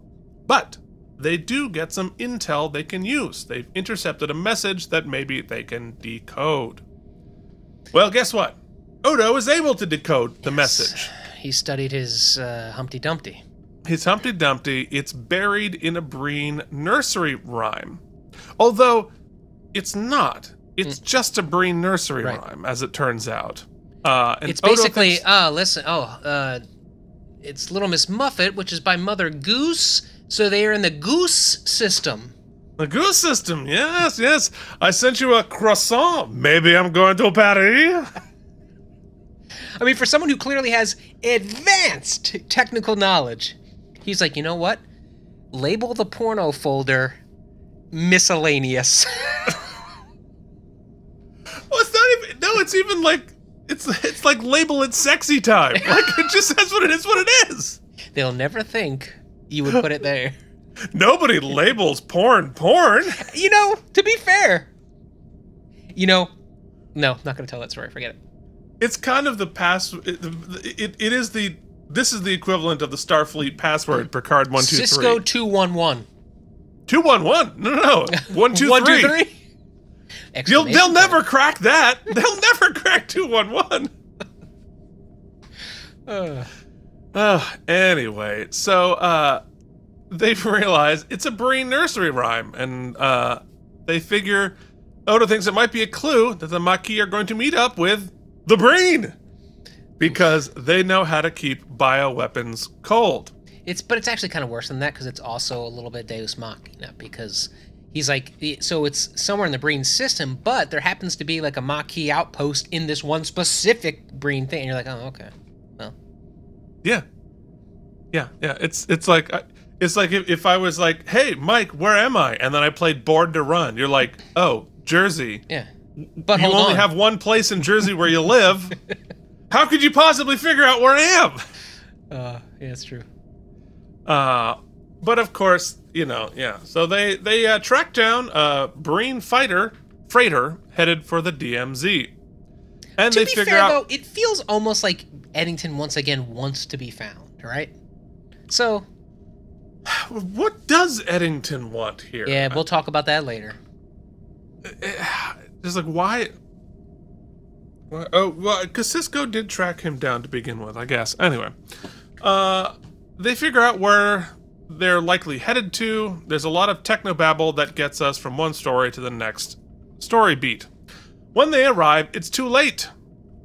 but they do get some intel they can use. They've intercepted a message that maybe they can decode. Well, guess what? Odo is able to decode the message. He studied his Humpty Dumpty. His Humpty Dumpty, it's buried in a Breen nursery rhyme. Although, it's not. It's just a Breen nursery rhyme, as it turns out. And it's basically, it's Little Miss Muffet, which is by Mother Goose, so they are in the Goose system. The Goose system, yes, yes. I sent you a croissant. Maybe I'm going to Paris. I mean, for someone who clearly has advanced technical knowledge, he's like, you know what? Label the porno folder miscellaneous. Well, it's not even. No, it's even like it's like label it sexy time. Like it just says what it is. What it is. They'll never think you would put it there. Nobody labels porn. You know, to be fair. You know, no, not gonna tell that story. Forget it. It's kind of the pass. It is the. This is the equivalent of the Starfleet password, Picard 123. Cisco 211. 211? No. 123. 123. They'll never crack that. They'll never crack 211. Anyway, so they realize it's a Breen nursery rhyme, and they figure Odo thinks it might be a clue that the Maquis are going to meet up with the Breen, because they know how to keep bioweapons cold. But it's actually kind of worse than that, because it's also a little bit Deus Machina, because he's like, so it's somewhere in the Breen system, but there happens to be like a Maquis outpost in this one specific Breen thing, and you're like, oh, okay, well. Yeah. It's like if I was like, hey, Mike, where am I? And then I played Board to Run. You're like, oh, Jersey. Yeah. But you only have one place in Jersey where you live. How could you possibly figure out where I am? Yeah, it's true. But of course, you know, yeah. So they track down a Breen freighter headed for the DMZ, and to they be figure fair, out. though, it feels almost like Eddington once again wants to be found, right? So, what does Eddington want here? Yeah, we'll talk about that later. Just like why? Oh, well, because Sisco did track him down to begin with, I guess. Anyway, they figure out where they're likely headed to. There's a lot of technobabble that gets us from one story to the next story beat. When they arrive, it's too late.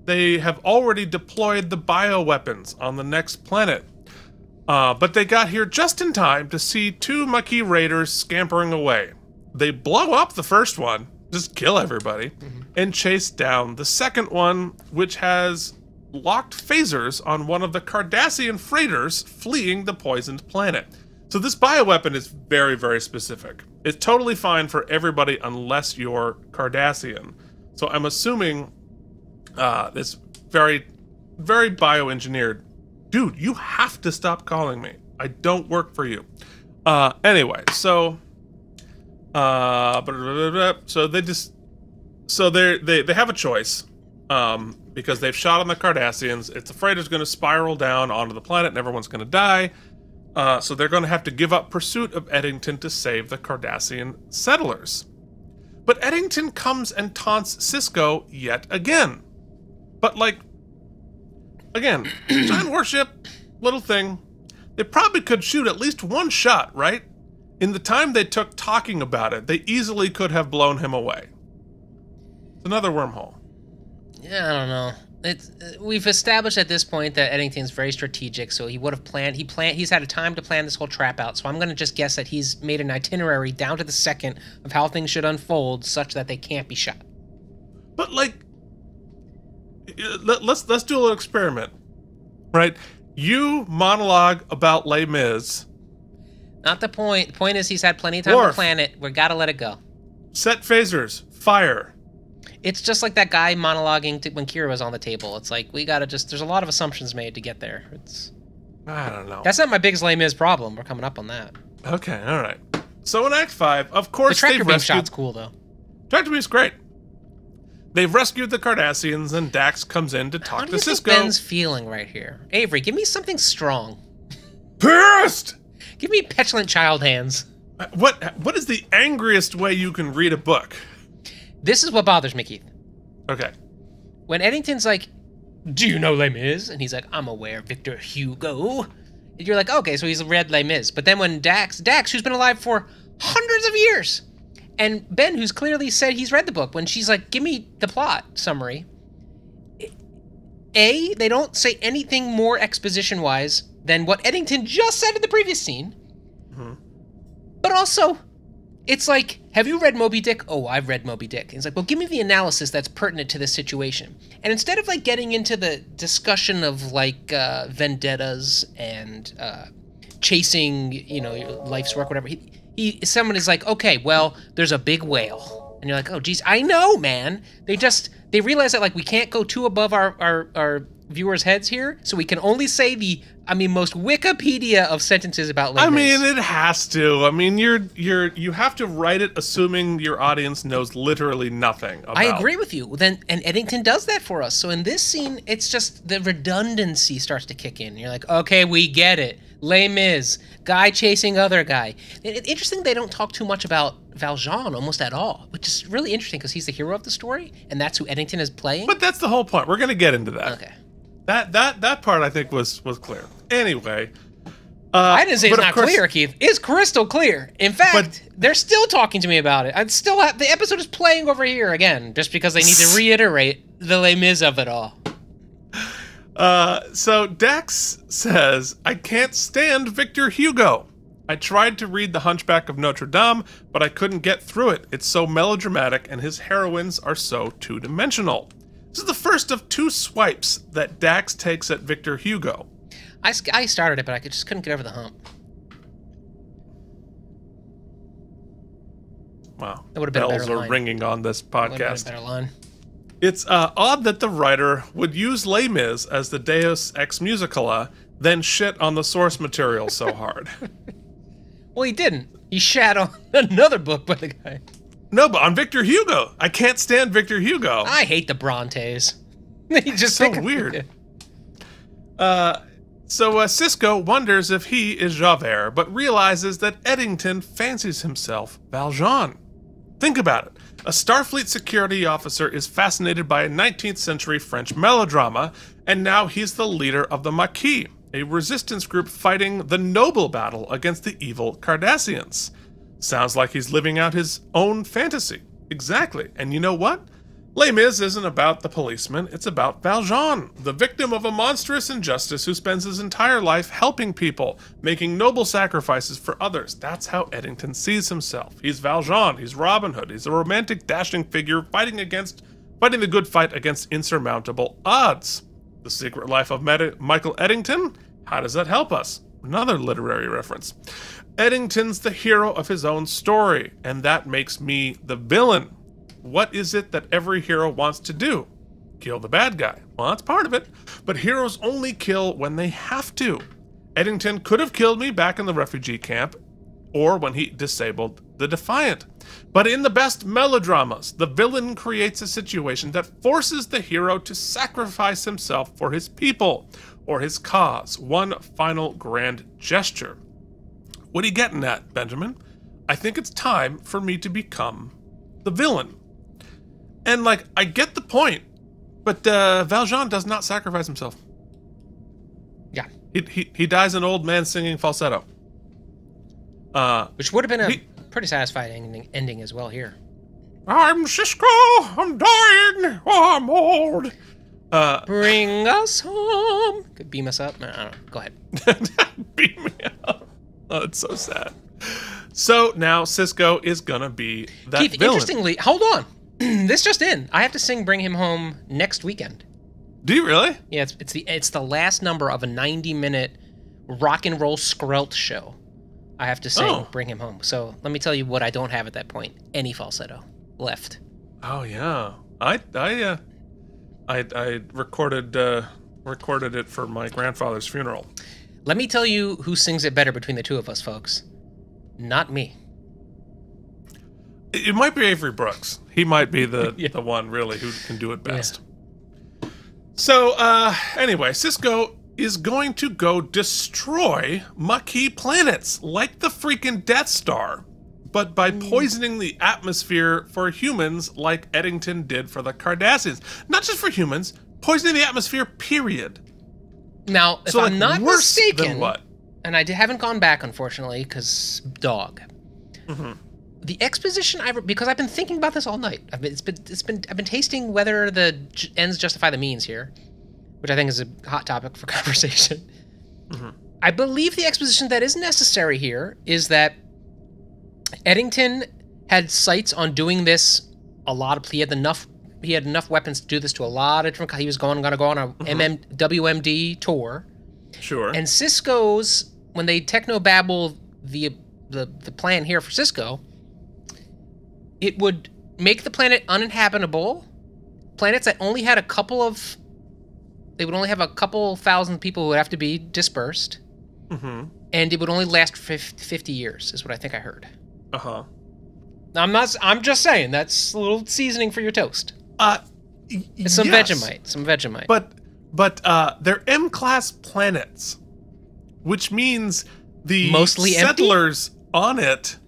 They have already deployed the bioweapons on the next planet. But they got here just in time to see two Maquis raiders scampering away. They blow up the first one, just kill everybody, and chase down the second one, which has locked phasers on one of the Cardassian freighters fleeing the poisoned planet. So this bioweapon is very, very specific. It's totally fine for everybody unless you're Cardassian. So I'm assuming this very, very bioengineered. Dude, you have to stop calling me. I don't work for you. Anyway, so so they have a choice. Because they've shot on the Cardassians. It's afraid it's going to spiral down onto the planet and everyone's going to die. So they're going to have to give up pursuit of Eddington to save the Cardassian settlers. But Eddington comes and taunts Sisco yet again. But like, again, giant warship, little thing. They probably could shoot at least one shot, right? In the time they took talking about it, they easily could have blown him away. It's another wormhole. Yeah, I don't know. We've established at this point that Eddington's very strategic, so he would have planned. He's had a time to plan this whole trap out. So I'm going to just guess that he's made an itinerary down to the second of how things should unfold, such that they can't be shot. But like, let's do a little experiment, right? You monologue about Les Mis. Not the point. The point is he's had plenty of time to plan it. We gotta let it go. Set phasers. Fire. It's just like that guy monologuing when Kira was on the table. It's like, we gotta just... There's a lot of assumptions made to get there. I don't know. That's not my biggest Les Mis problem. We're coming up on that. Okay, all right. So in Act 5, of course, the tractor beam shot's cool, though. Tractor beam's great. They've rescued the Cardassians, and Dax comes in to talk to Sisco. How do you think Ben's feeling right here? Avery, give me something strong. Pissed! Give me petulant child hands. What is the angriest way you can read a book? This is what bothers me, Keith. Okay. When Eddington's like, do you know Les Mis? And he's like, I'm aware, Victor Hugo. And you're like, okay, so he's read Les Mis. But then when Dax, who's been alive for hundreds of years, and Ben, who's clearly said he's read the book, when she's like, give me the plot summary, A, they don't say anything more exposition-wise than what Eddington just said in the previous scene. Mm-hmm. But also, it's like, have you read Moby Dick? Oh, I've read Moby Dick. And it's like, well, give me the analysis that's pertinent to this situation. And instead of like getting into the discussion of like vendettas and chasing, you know, your life's work, whatever, someone is like, okay, well, there's a big whale. And you're like, oh, geez, I know, man. They realize that like we can't go too above our viewers' heads here, so we can only say most Wikipedia of sentences about Les Mis. I mean, it has to. I mean, you have to write it assuming your audience knows literally nothing about. I agree with you. And Eddington does that for us. So in this scene, it's just the redundancy starts to kick in. You're like, okay, we get it. Les Mis, guy chasing other guy. Interesting they don't talk too much about Valjean almost at all, which is really interesting because he's the hero of the story, and that's who Eddington is playing. But that's the whole point. We're going to get into that. Okay. That part I think was clear. Anyway, I didn't say it's not clear, Keith. It's crystal clear. In fact, they're still talking to me about it. The episode is playing over here again, just because they need to reiterate the Les Mis of it all. So Dax says, I can't stand Victor Hugo. I tried to read The Hunchback of Notre Dame, but I couldn't get through it. It's so melodramatic, and his heroines are so two-dimensional. This is the first of 2 swipes that Dax takes at Victor Hugo. I started it, but I just couldn't get over the hump. Wow. That would have been Bells a better are line. ringing on this podcast. That would have been a better line. It's odd that the writer would use Les Mis as the Deus Ex Musicula, then shit on the source material so hard. Well, he didn't. He shat on another book by the guy. No, but on Victor Hugo. I can't stand Victor Hugo. I hate the Brontes. They just so weird. So Sisco wonders if he is Javert, but realizes that Eddington fancies himself Valjean. Think about it. A Starfleet security officer is fascinated by a 19th century French melodrama, and now he's the leader of the Maquis, a resistance group fighting the noble battle against the evil Cardassians. Sounds like he's living out his own fantasy. Exactly. And you know what? Les Mis isn't about the policeman, it's about Valjean, the victim of a monstrous injustice who spends his entire life helping people, making noble sacrifices for others. That's how Eddington sees himself. He's Valjean, he's Robin Hood, he's a romantic, dashing figure fighting the good fight against insurmountable odds. The Secret Life of Michael Eddington? How does that help us? Another literary reference. Eddington's the hero of his own story, and that makes me the villain. What is it that every hero wants to do? Kill the bad guy. Well, that's part of it. But heroes only kill when they have to. Eddington could have killed me back in the refugee camp, or when he disabled the Defiant. But in the best melodramas, the villain creates a situation that forces the hero to sacrifice himself for his people, or his cause, one final grand gesture. What are you getting at, Benjamin? I think it's time for me to become the villain. And, like, I get the point, but Valjean does not sacrifice himself. Yeah. He dies an old man singing falsetto. Which would have been a pretty satisfying ending as well here. I'm Cisco. I'm dying. Oh, I'm old. Bring us home. Could beam us up. No, I don't know. Go ahead. Beam me up. Oh, it's so sad. So now Sisco is gonna be that Keith, villain. interestingly, hold on. This just in. I have to sing "Bring Him Home" next weekend. Do you really? Yeah, it's the last number of a 90-minute rock and roll skrelt show. I have to sing "Bring Him Home." So let me tell you what I don't have at that point: any falsetto left. Oh yeah, I recorded it for my grandfather's funeral. Let me tell you who sings it better between the two of us, folks. Not me. It might be Avery Brooks. He might be the one really who can do it best. Yeah. So anyway, Sisco is going to go destroy Maquis planets like the freaking Death Star, but by poisoning the atmosphere for humans like Eddington did for the Cardassians. Not just for humans, poisoning the atmosphere, period. Now, if I'm not mistaken, than what? And I haven't gone back, unfortunately, because dog. Mm-hmm. The exposition because I've been thinking about this all night. I've been tasting whether the ends justify the means here, which I think is a hot topic for conversation. Mm-hmm. I believe the exposition that is necessary here is that Eddington had sights on doing this a lot. He had enough weapons to do this to a lot of different. He was going to go on a WMD tour. Sure. And Sisco's, when they technobabble the plan here for Sisco, it would make the planet uninhabitable. Planets that only had they would only have a couple thousand people who would have to be dispersed. Mm-hmm. And it would only last for 50 years, is what I think I heard. Uh-huh. Now, I'm just saying, that's a little seasoning for your toast. Some Vegemite. But they're M-class planets, which means the mostly settlers on it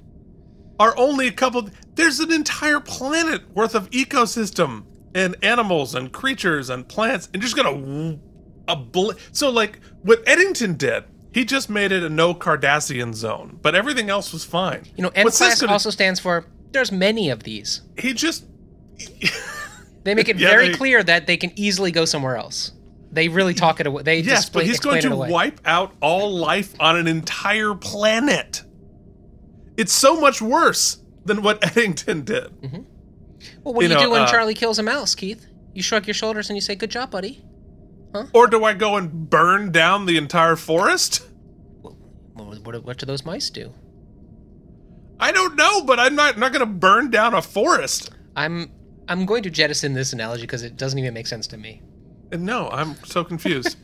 are only a couple. There's an entire planet worth of ecosystem and animals and creatures and plants, and just gonna so like what Eddington did. He just made it a no Cardassian zone, but everything else was fine. You know, M-class also stands for there's many of these. He just they make it very clear that they can easily go somewhere else. They really talk it away. But he's going to wipe out all life on an entire planet. It's so much worse than what Eddington did. Mm-hmm. Well, what do you do when Charlie kills a mouse, Keith? You shrug your shoulders and you say, "Good job, buddy." Huh? Or do I go and burn down the entire forest? Well, what do those mice do? I don't know, but I'm not going to burn down a forest. I'm going to jettison this analogy because it doesn't even make sense to me. No, I'm so confused.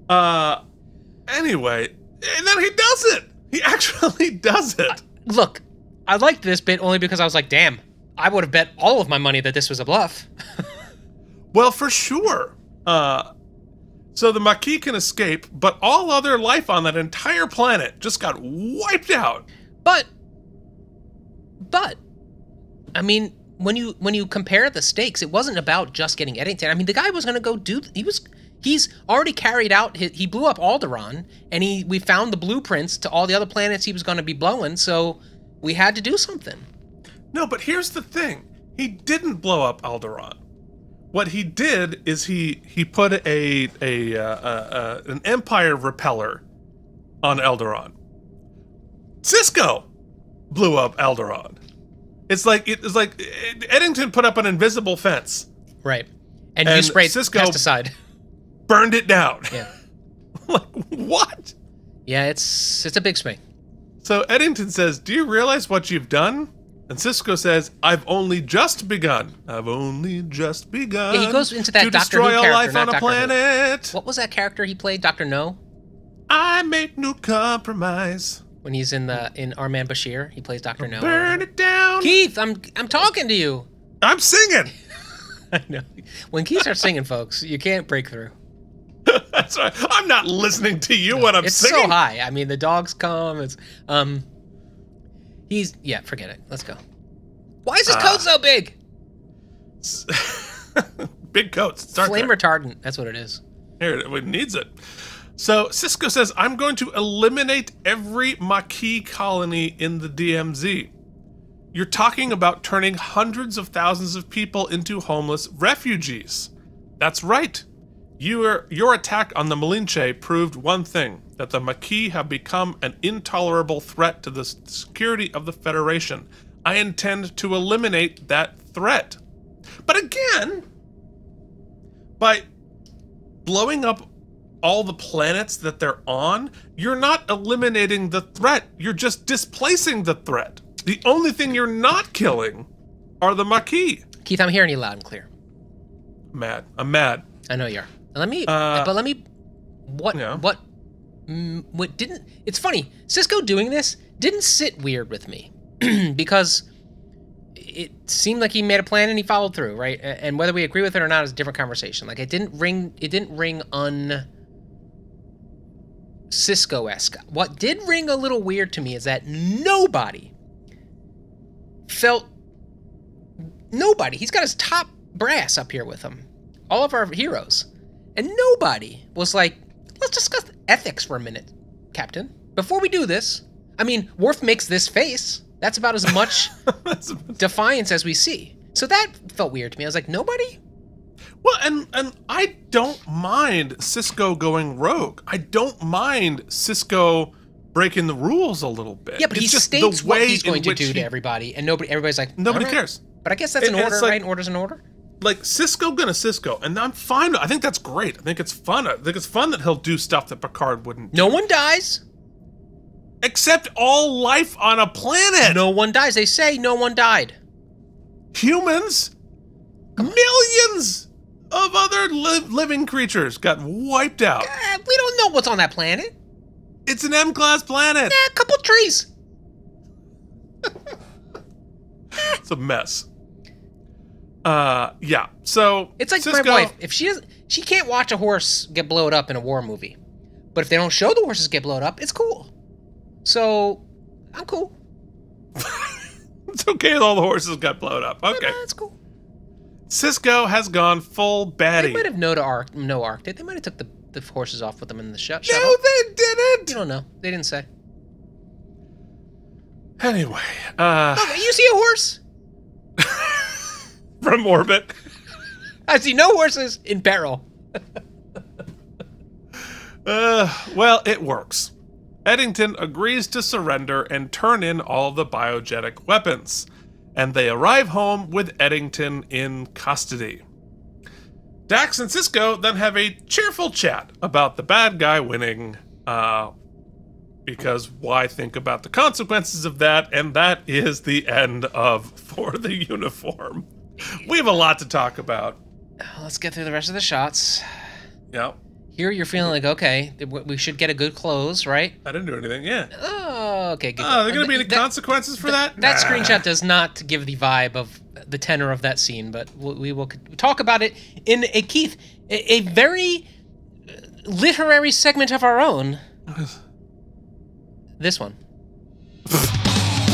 Anyway, and then he does it. He actually does it. Look, I liked this bit only because I was like, damn, I would have bet all of my money that this was a bluff. Well, for sure. So the Maquis can escape, but all other life on that entire planet just got wiped out. But, I mean, when you compare the stakes, it wasn't about just getting Eddington. I mean, the guy was going to go he's already carried out, he blew up Alderaan, and we found the blueprints to all the other planets he was going to be blowing, so we had to do something. No, but here's the thing. He didn't blow up Alderaan. What he did is he put an Empire repeller on Alderaan. Cisco blew up Alderaan. It's like Eddington put up an invisible fence. Right. And you sprayed Cisco pesticide. Burned it down. Yeah. Like, what? Yeah, it's a big swing. So Eddington says, "Do you realize what you've done?" And Sisco says, "I've only just begun. I've only just begun." Yeah, he goes into that to Doctor Who destroy all character, life on a Doctor planet. Who. What was that character he played? Dr. No? I make no compromise. When he's in Armand Bashir, he plays Dr. No. Burn it down. Keith, I'm talking to you. I'm singing. I know. When Keith starts singing, folks, you can't break through. That's right. I'm not listening to you when I'm singing. It's so high. I mean, the dogs come. It's forget it. Let's go. Why is his coat so big? Big coats. Flame retardant. That's what it is. Here, it needs it. So Sisco says, I'm going to eliminate every Maquis colony in the DMZ. You're talking about turning hundreds of thousands of people into homeless refugees. That's right. Your attack on the Malinche proved one thing, that the Maquis have become an intolerable threat to the security of the Federation. I intend to eliminate that threat. But again, by blowing up all the planets that they're on, you're not eliminating the threat. You're just displacing the threat. The only thing you're not killing are the Maquis. Keith, I'm hearing you loud and clear. I'm mad. I know you are. What didn't, it's funny, Sisco doing this didn't sit weird with me because it seemed like he made a plan and he followed through, right? And whether we agree with it or not is a different conversation. Like, it didn't ring Sisco-esque. What did ring a little weird to me is that nobody, he's got his top brass up here with him, all of our heroes, and nobody was like, let's discuss ethics for a minute, Captain, before we do this. I mean, Worf makes this face. That's about as much defiance as we see. So that felt weird to me. I was like, nobody? Well, and I don't mind Sisco going rogue. I don't mind Sisco breaking the rules a little bit. Yeah, but he states what he's going to do to everybody, and everybody's like, nobody cares. But I guess that's an order, right? An order's an order. Like, Sisco gonna Sisco, and I'm fine. I think that's great. I think it's fun. I think it's fun that he'll do stuff that Picard wouldn't do. No one dies. Except all life on a planet. No one dies. They say no one died. Humans, millions of other living creatures got wiped out. We don't know what's on that planet. It's an M-class planet. A couple trees. It's a mess. Yeah. So it's like Sisco, my wife. If she can't watch a horse get blowed up in a war movie, but if they don't show the horses get blowed up, it's cool. So I'm cool. It's okay if all the horses got blown up. Okay, that's cool. Sisco has gone full baddie. They might have no arc. They might have took the horses off with them in the shuttle. No, they didn't. You don't know. They didn't say. Anyway, look, you see a horse from orbit. I see no horses in peril. Well, it works. Eddington agrees to surrender and turn in all the biogenic weapons, and they arrive home with Eddington in custody. Dax and Sisco then have a cheerful chat about the bad guy winning, because why think about the consequences of that? And that is the end of For the Uniform. We have a lot to talk about. Let's get through the rest of the shots. Yeah. Here you're feeling like, okay, we should get a good close, right? I didn't do anything, yeah. Oh, okay, good. Oh, are there going to be any consequences for that? That screenshot does not give the vibe of the tenor of that scene, but we will talk about it in a very literary segment of our own. This one.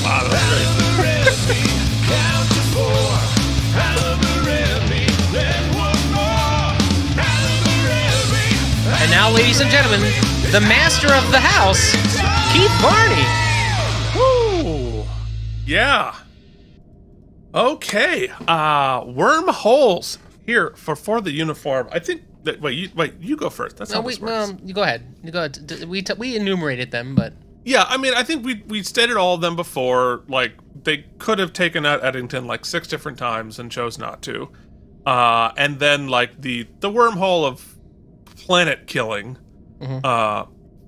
Wow, that's great. And now, ladies and gentlemen, the master of the house, Keith Barney. Woo! Yeah. Okay. Wormholes here for the uniform. I think that you go first. That's how this works. You go ahead. You go ahead. We enumerated them, but yeah, I mean, I think we stated all of them before. Like, they could have taken out Eddington like 6 different times and chose not to. And then like the wormhole of planet killing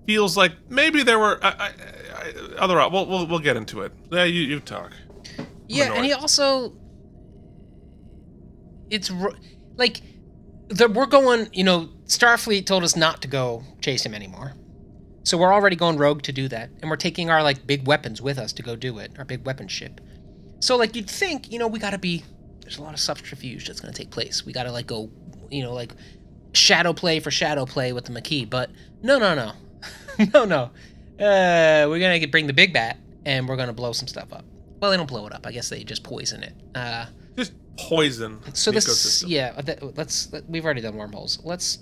feels like maybe there were other. We'll get into it. Yeah, you talk. Yeah, and he also, it's like we're going. You know, Starfleet told us not to go chase him anymore, so we're already going rogue to do that, and we're taking our like big weapons with us to go do it. Our big weapon ship. So like you'd think, you know, we gotta be. There's a lot of subterfuge that's gonna take place. We gotta like go, you know, like. Shadow play for shadow play with the Maquis, but no. no. We're gonna bring the big bat and we're gonna blow some stuff up. Well, they don't blow it up. I guess they just poison it. Just poison. So this, ecosystem. Yeah. We've already done wormholes. Let's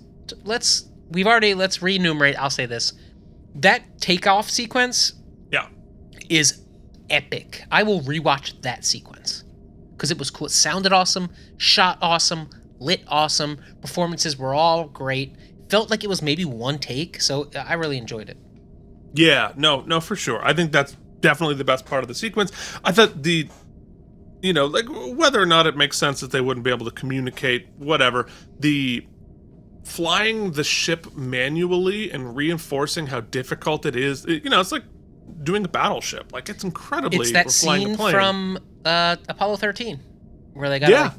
we've already, let's re-enumerate. I'll say this. That takeoff sequence Yeah. is epic. I will rewatch that sequence because it was cool. It sounded awesome, shot awesome, lit awesome. Performances were all great. Felt like it was maybe one take, so I really enjoyed it. Yeah, no, for sure. I think that's definitely the best part of the sequence. I thought like whether or not it makes sense that they wouldn't be able to communicate, whatever, the flying the ship manually and reinforcing how difficult it is, it's like doing a battleship. Like, it's incredibly. It's that scene from Apollo 13 where they got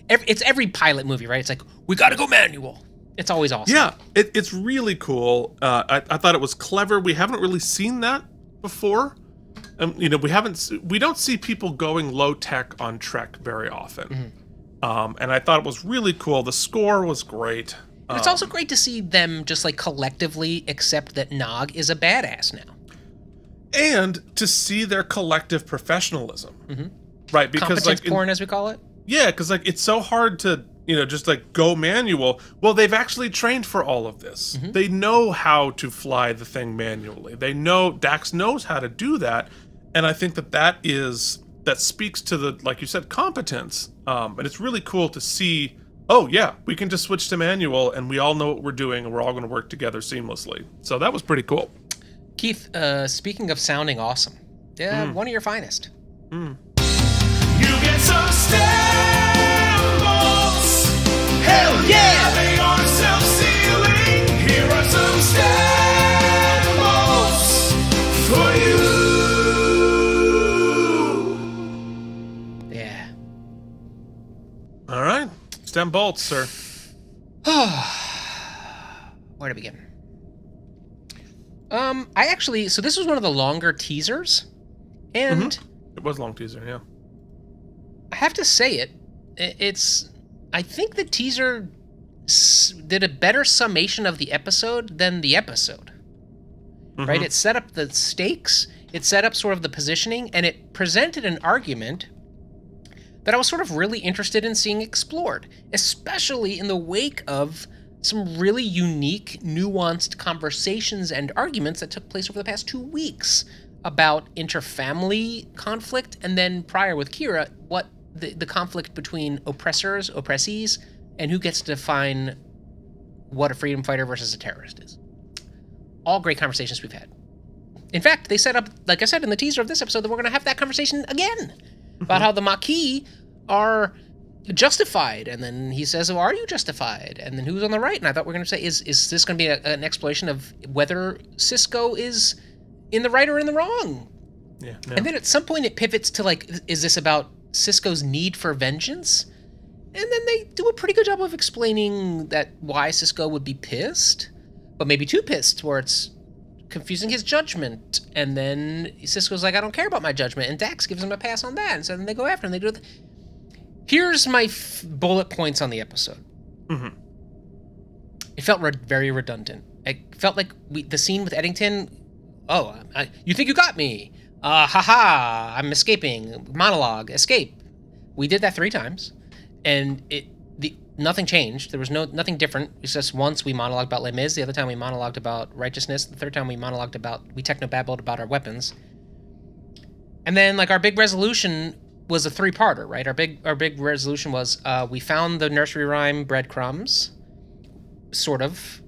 it's every pilot movie, right? It's like, we gotta go manual. It's always awesome. Yeah, it's really cool. I thought it was clever. We haven't really seen that before. We don't see people going low tech on Trek very often. Mm-hmm. And I thought it was really cool. The score was great. And it's also great to see them just like collectively accept that Nog is a badass now. And to see their collective professionalism. Mm-hmm. Right, because competence porn, as we call it. Yeah, because like it's so hard to just like go manual. Well, they've actually trained for all of this. Mm-hmm. They know how to fly the thing manually. Dax knows how to do that, and I think that speaks to the, like you said, competence. And it's really cool to see. Oh yeah, we can just switch to manual, and we all know what we're doing, and we're all going to work together seamlessly. So that was pretty cool. Keith, speaking of sounding awesome, one of your finest. You get some stamps. Hell yeah! They are self-sealing. Here are some stamps for you. Yeah. All right. Stem bolts, sir. Where to begin? So this was one of the longer teasers, and it was a long teaser, yeah. I have to say I think the teaser did a better summation of the episode than the episode, right? It set up the stakes, it set up sort of the positioning, and it presented an argument that I was sort of really interested in seeing explored, especially in the wake of some really unique, nuanced conversations and arguments that took place over the past 2 weeks about interfamily conflict, and then prior with Kira, what the conflict between oppressors, oppressees, and who gets to define what a freedom fighter versus a terrorist is. All great conversations we've had. In fact, they set up, like I said in the teaser of this episode, that we're going to have that conversation again about how the Maquis are justified, and then he says, "Well, are you justified?" And then who's on the right? And I thought we were going to say, is this going to be an exploration of whether Sisco is in the right or in the wrong? Yeah. And then at some point it pivots to like, is this about Sisco's need for vengeance? And then they do a pretty good job of explaining that why Sisco would be pissed, but maybe too pissed, where it's confusing his judgment. And then Sisco's like, I don't care about my judgment, and Dax gives him a pass on that. And so then they go after him. They do. Here's my bullet points on the episode. Mm-hmm. It felt very redundant. It felt like the scene with Eddington. Oh, you think you got me? Haha, I'm escaping. Monologue, escape. We did that 3 times, and nothing changed. There was nothing different. It's just once we monologued about Les Mis, the other time we monologued about righteousness, the third time we techno-babbled about our weapons. And then, like, our big resolution was a 3-parter, right? Our big resolution was we found the nursery rhyme breadcrumbs, sort of.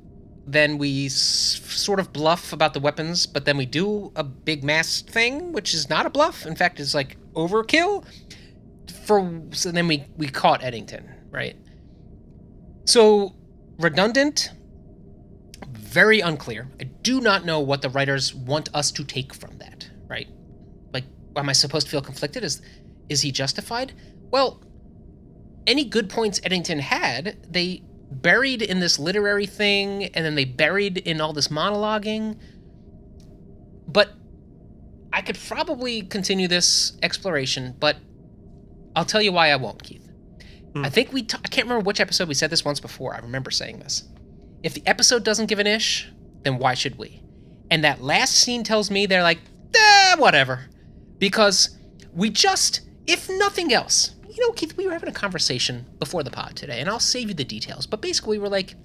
Then we sort of bluff about the weapons, but then we do a big mass thing, which is not a bluff. In fact, it's like overkill. So then we caught Eddington, right? So redundant, very unclear. I do not know what the writers want us to take from that, right? Like, am I supposed to feel conflicted? Is he justified? Well, any good points Eddington had, they buried in this literary thing, and then they buried in all this monologuing. But I could probably continue this exploration, but I'll tell you why I won't, Keith. I think I can't remember which episode we said this once before. I remember saying this. If the episode doesn't give an ish, then why should we? And that last scene tells me they're like, whatever. Because we just, if nothing else, Keith, we were having a conversation before the pod today, and I'll save you the details, but basically we were like,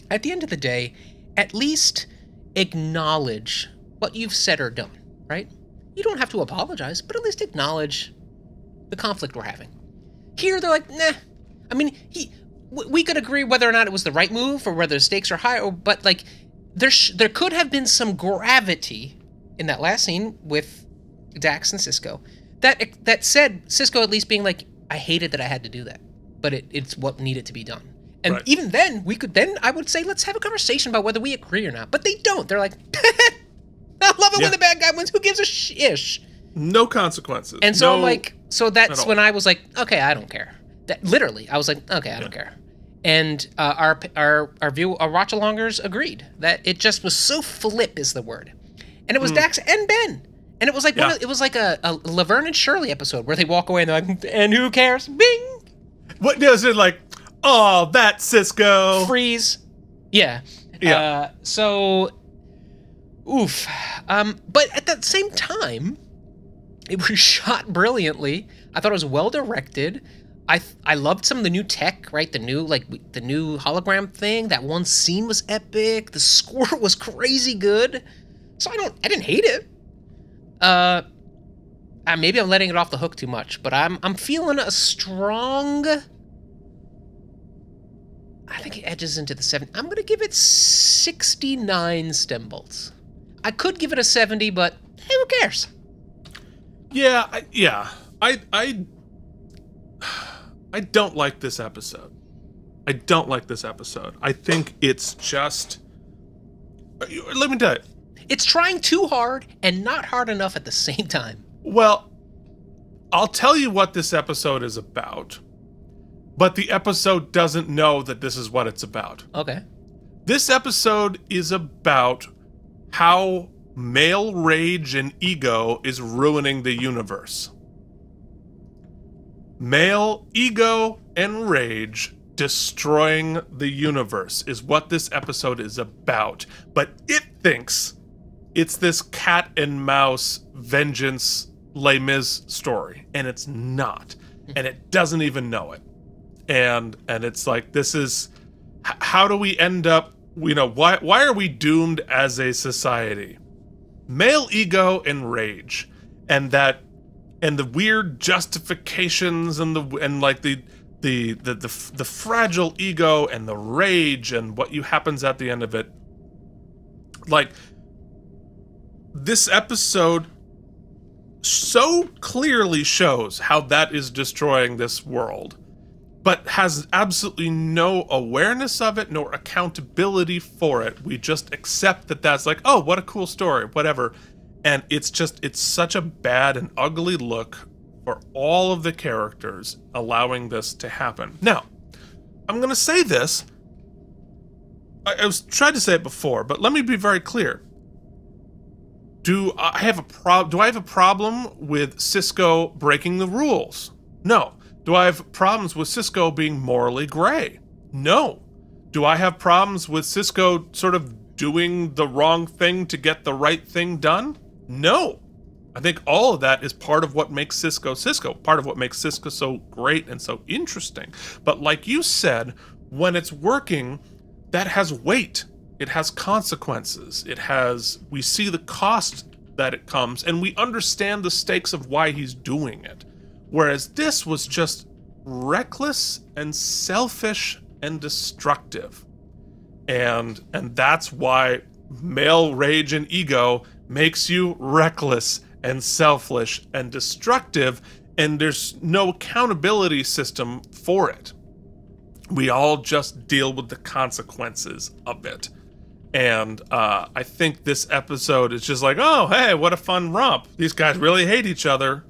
at the end of the day, at least acknowledge what you've said or done, right? You don't have to apologize, but at least acknowledge the conflict we're having. Here, they're like, nah. I mean, we could agree whether or not it was the right move or whether the stakes are high, but like, there could have been some gravity in that last scene with Dax and Sisco that said Sisco at least being like, I hated that I had to do that, but it's what needed to be done. And even then, I would say, let's have a conversation about whether we agree or not. But they don't. They're like, I love it when the bad guy wins. Who gives a shish? No consequences. And so I'm like, so that's when I was like, okay, I don't care. That literally, I was like, okay, I don't care. And our watch-alongers agreed that it just was so flip is the word, and it was Dax and Ben, and it was like it was like a Laverne and Shirley episode where they walk away and they're like, and who cares? Bing. What does it like? Oh, that Sisco. Freeze. Yeah. So, oof. But at the same time, it was shot brilliantly. I thought it was well directed. I loved some of the new tech, right? The new hologram thing. That one scene was epic. The score was crazy good. So I didn't hate it. Maybe I'm letting it off the hook too much, but I'm feeling a strong. I think it edges into the 70. I'm gonna give it 69 stem bolts. I could give it a 70, but hey, who cares? I don't like this episode. I think it's just... Let me tell you. It's trying too hard and not hard enough at the same time. Well, I'll tell you what this episode is about, but the episode doesn't know that this is what it's about. Okay. This episode is about how male rage and ego is ruining the universe. Male ego and rage destroying the universe is what this episode is about. But it thinks it's this cat and mouse vengeance Les Mis story, and it's not. And it doesn't even know it. And it's like, this is, how do we end up, why are we doomed as a society? Male ego and rage, and the weird justifications and the fragile ego and the rage and what happens at the end of it. Like, this episode so clearly shows how that is destroying this world, but has absolutely no awareness of it, nor accountability for it. We just accept that that's like, oh, what a cool story, whatever. And it's such a bad and ugly look for all of the characters allowing this to happen. Now, I'm going to say this. I was trying to say it before, but let me be very clear. Do I have a problem with Sisco breaking the rules? No. Do I have problems with Sisco being morally gray? No. Do I have problems with Sisco sort of doing the wrong thing to get the right thing done? No. I think all of that is part of what makes Sisco, part of what makes Sisco so great and so interesting. But like you said, when it's working, that has weight. It has consequences. We see the cost that it comes, and we understand the stakes of why he's doing it. Whereas this was just reckless and selfish and destructive. And that's why male rage and ego makes you reckless and selfish and destructive, and there's no accountability system for it. We all just deal with the consequences of it. And I think this episode is just like, oh, hey, what a fun romp. These guys really hate each other.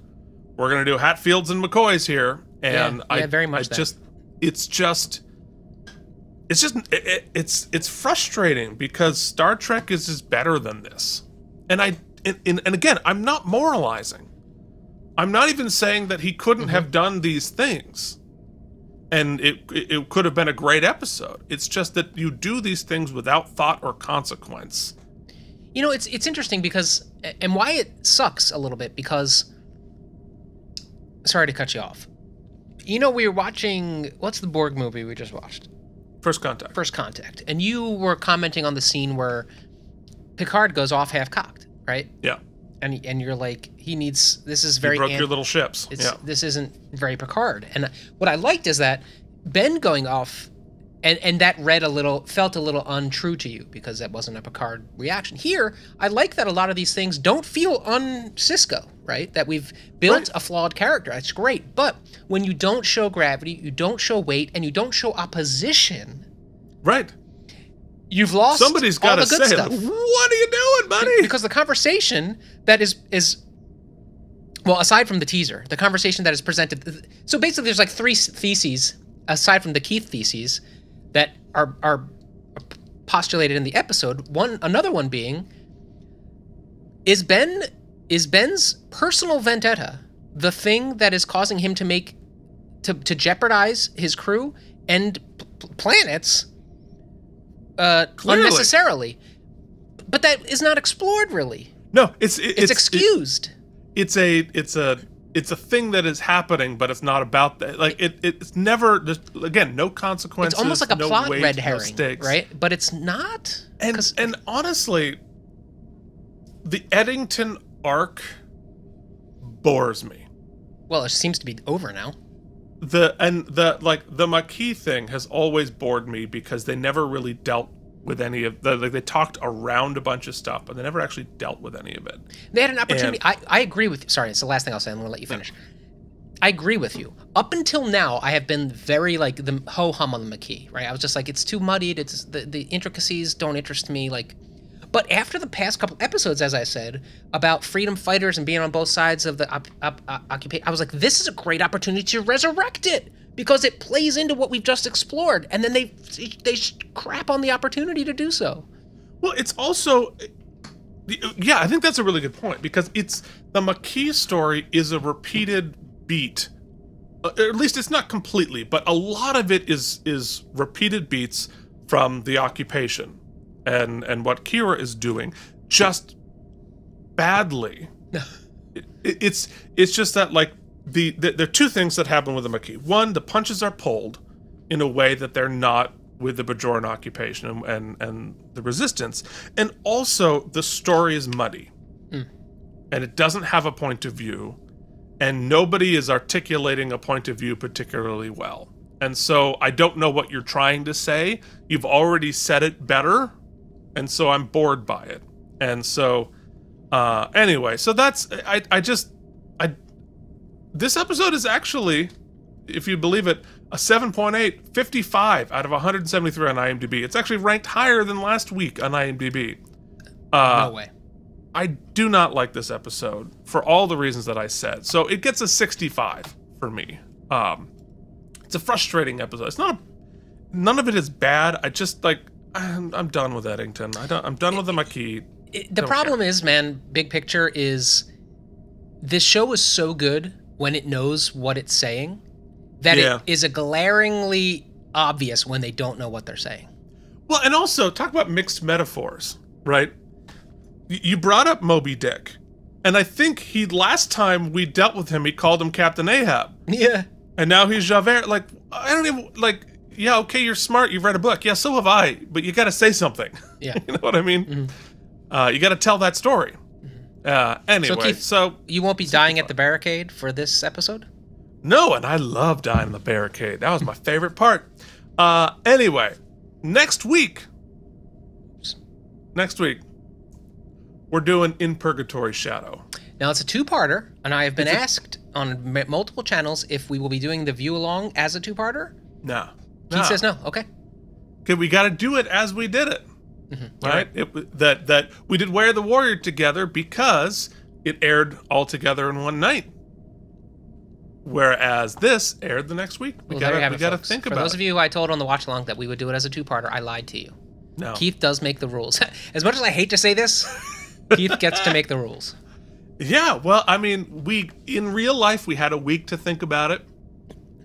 We're going to do Hatfields and McCoys here. And very much it's frustrating because Star Trek is better than this. And again, I'm not moralizing. I'm not even saying that he couldn't have done these things. And it could have been a great episode. It's just that you do these things without thought or consequence. It's interesting because, and why it sucks a little bit, because, sorry to cut you off. We were watching, what's the Borg movie we just watched? First Contact. First Contact. And you were commenting on the scene where Picard goes off half-cocked, right? Yeah. And you're like, this is very... You broke your little ships. This isn't very Picard. And what I liked is that Ben going off, and that felt a little untrue to you because that wasn't a Picard reaction. Here, I like that a lot of these things don't feel un-Sisco, right? That we've built a flawed character. That's great. But when you don't show gravity, you don't show weight, and you don't show opposition... Right. You've lost Somebody's got to say, stuff. Like, what are you doing, buddy? Because the conversation that is well, aside from the teaser, the conversation that is presented. So basically, there's like 3 theses aside from the Keith theses that are postulated in the episode. Another one being, is Ben's personal vendetta the thing that is causing him to jeopardize his crew and planets? Unnecessarily, but that is not explored really. No, it's excused. It's a thing that is happening, but it's not about that. Like it's never. Again, no consequences. It's almost like a plot weight, red herring, no stakes. right? But it's not. And honestly, the Eddington arc bores me. Well, it seems to be over now. The Maquis thing has always bored me because they never really dealt with any of they talked around a bunch of stuff, but they never actually dealt with any of it. They had an opportunity. I agree with you. Sorry, it's the last thing I'll say. I'm going to let you finish. I agree with you. Up until now, I have been very like the ho-hum on the Maquis, right? I was just like, it's too muddied. It's the intricacies don't interest me. But after the past couple episodes, as I said, about freedom fighters and being on both sides of the occupation, I was like, this is a great opportunity to resurrect it because it plays into what we've just explored. And then they crap on the opportunity to do so. Well, it's also, yeah, I think that's a really good point because the Maquis story is a repeated beat. At least it's not completely, but a lot of it is repeated beats from the occupation. And what Kira is doing, just badly. It's just that like there are 2 things that happen with the Maquis. One, the punches are pulled in a way that they're not with the Bajoran occupation and the resistance, and also the story is muddy, and it doesn't have a point of view, and nobody is articulating a point of view particularly well. And so I don't know what you're trying to say. You've already said it better. And so I'm bored by it. And so, anyway, so that's, this episode is actually, if you believe it, a 7.8, 55 out of 173 on IMDb. It's actually ranked higher than last week on IMDb. No way. I do not like this episode for all the reasons that I said. So it gets a 65 for me. It's a frustrating episode. It's not, none of it is bad. I just like, I'm done with Eddington. I'm done with the Maquis. The problem is, man, big picture is this show is so good when it knows what it's saying that it is a glaringly obvious when they don't know what they're saying. Well, and also talk about mixed metaphors, right? You brought up Moby Dick, and I think last time we dealt with him, he called him Captain Ahab. Yeah. And now he's Javert. Like, I don't even like. Yeah, okay, you're smart. You've read a book. Yeah, so have I. But you got to say something. Yeah. You know what I mean? Mm-hmm. You got to tell that story. Anyway, Keith, so you won't be dying at the barricade for this episode? No, and I love dying on the barricade. That was my favorite part. Anyway, next week, we're doing In Purgatory Shadow. Now, it's a 2-parter, and I have been asked on multiple channels if we will be doing the view-along as a 2-parter. No. Keith says no. Okay. Okay, we got to do it as we did it. Mm-hmm. Right? That we did Where the Warrior together because it aired all together in one night. Whereas this aired the next week. We got to think about it. For those of you who I told on the watch along that we would do it as a 2-parter, I lied to you. No. Keith does make the rules. As much as I hate to say this, Keith gets to make the rules. Yeah, well, I mean, in real life we had a week to think about it.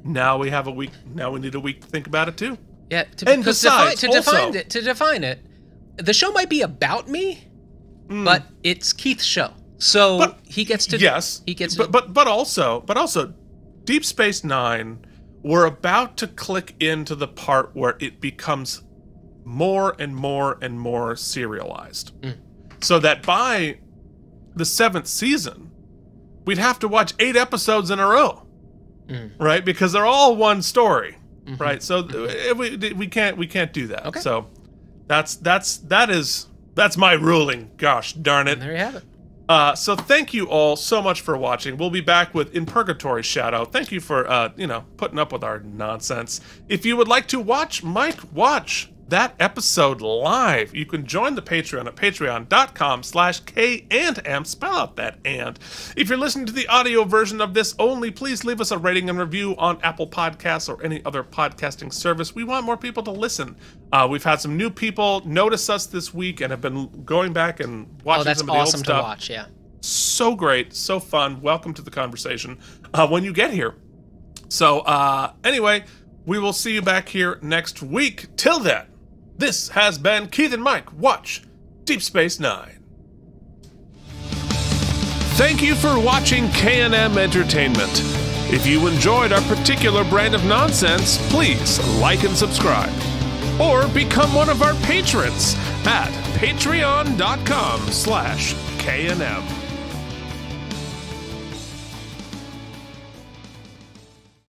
Now we have a week. Now we need a week to think about it too. Yeah, to define it, the show might be about me, but it's Keith's show, so he gets to. Yes, he gets. But also, Deep Space Nine we're about to click into the part where it becomes more and more and more serialized. So that by the 7th season, we'd have to watch 8 episodes in a row, right? Because they're all one story, right? So we can't do that. Okay. So that's my ruling. Gosh darn it. And there you have it. So thank you all so much for watching. We'll be back with In Purgatory Shadow. Thank you for, putting up with our nonsense. If you would like to watch Mike watch that episode live, you can join the Patreon at patreon.com/K&M. Spell out that and. If you're listening to the audio version of this only, please leave us a rating and review on Apple Podcasts or any other podcasting service. We want more people to listen. We've had some new people notice us this week and have been going back and watching some of the old stuff. Oh, that's awesome to watch, yeah. So great, so fun. Welcome to the conversation when you get here. So anyway, we will see you back here next week. Till then, this has been Keith and Mike Watch Deep Space Nine. Thank you for watching K&M Entertainment. If you enjoyed our particular brand of nonsense, please like and subscribe. Or become one of our patrons at patreon.com/K&M.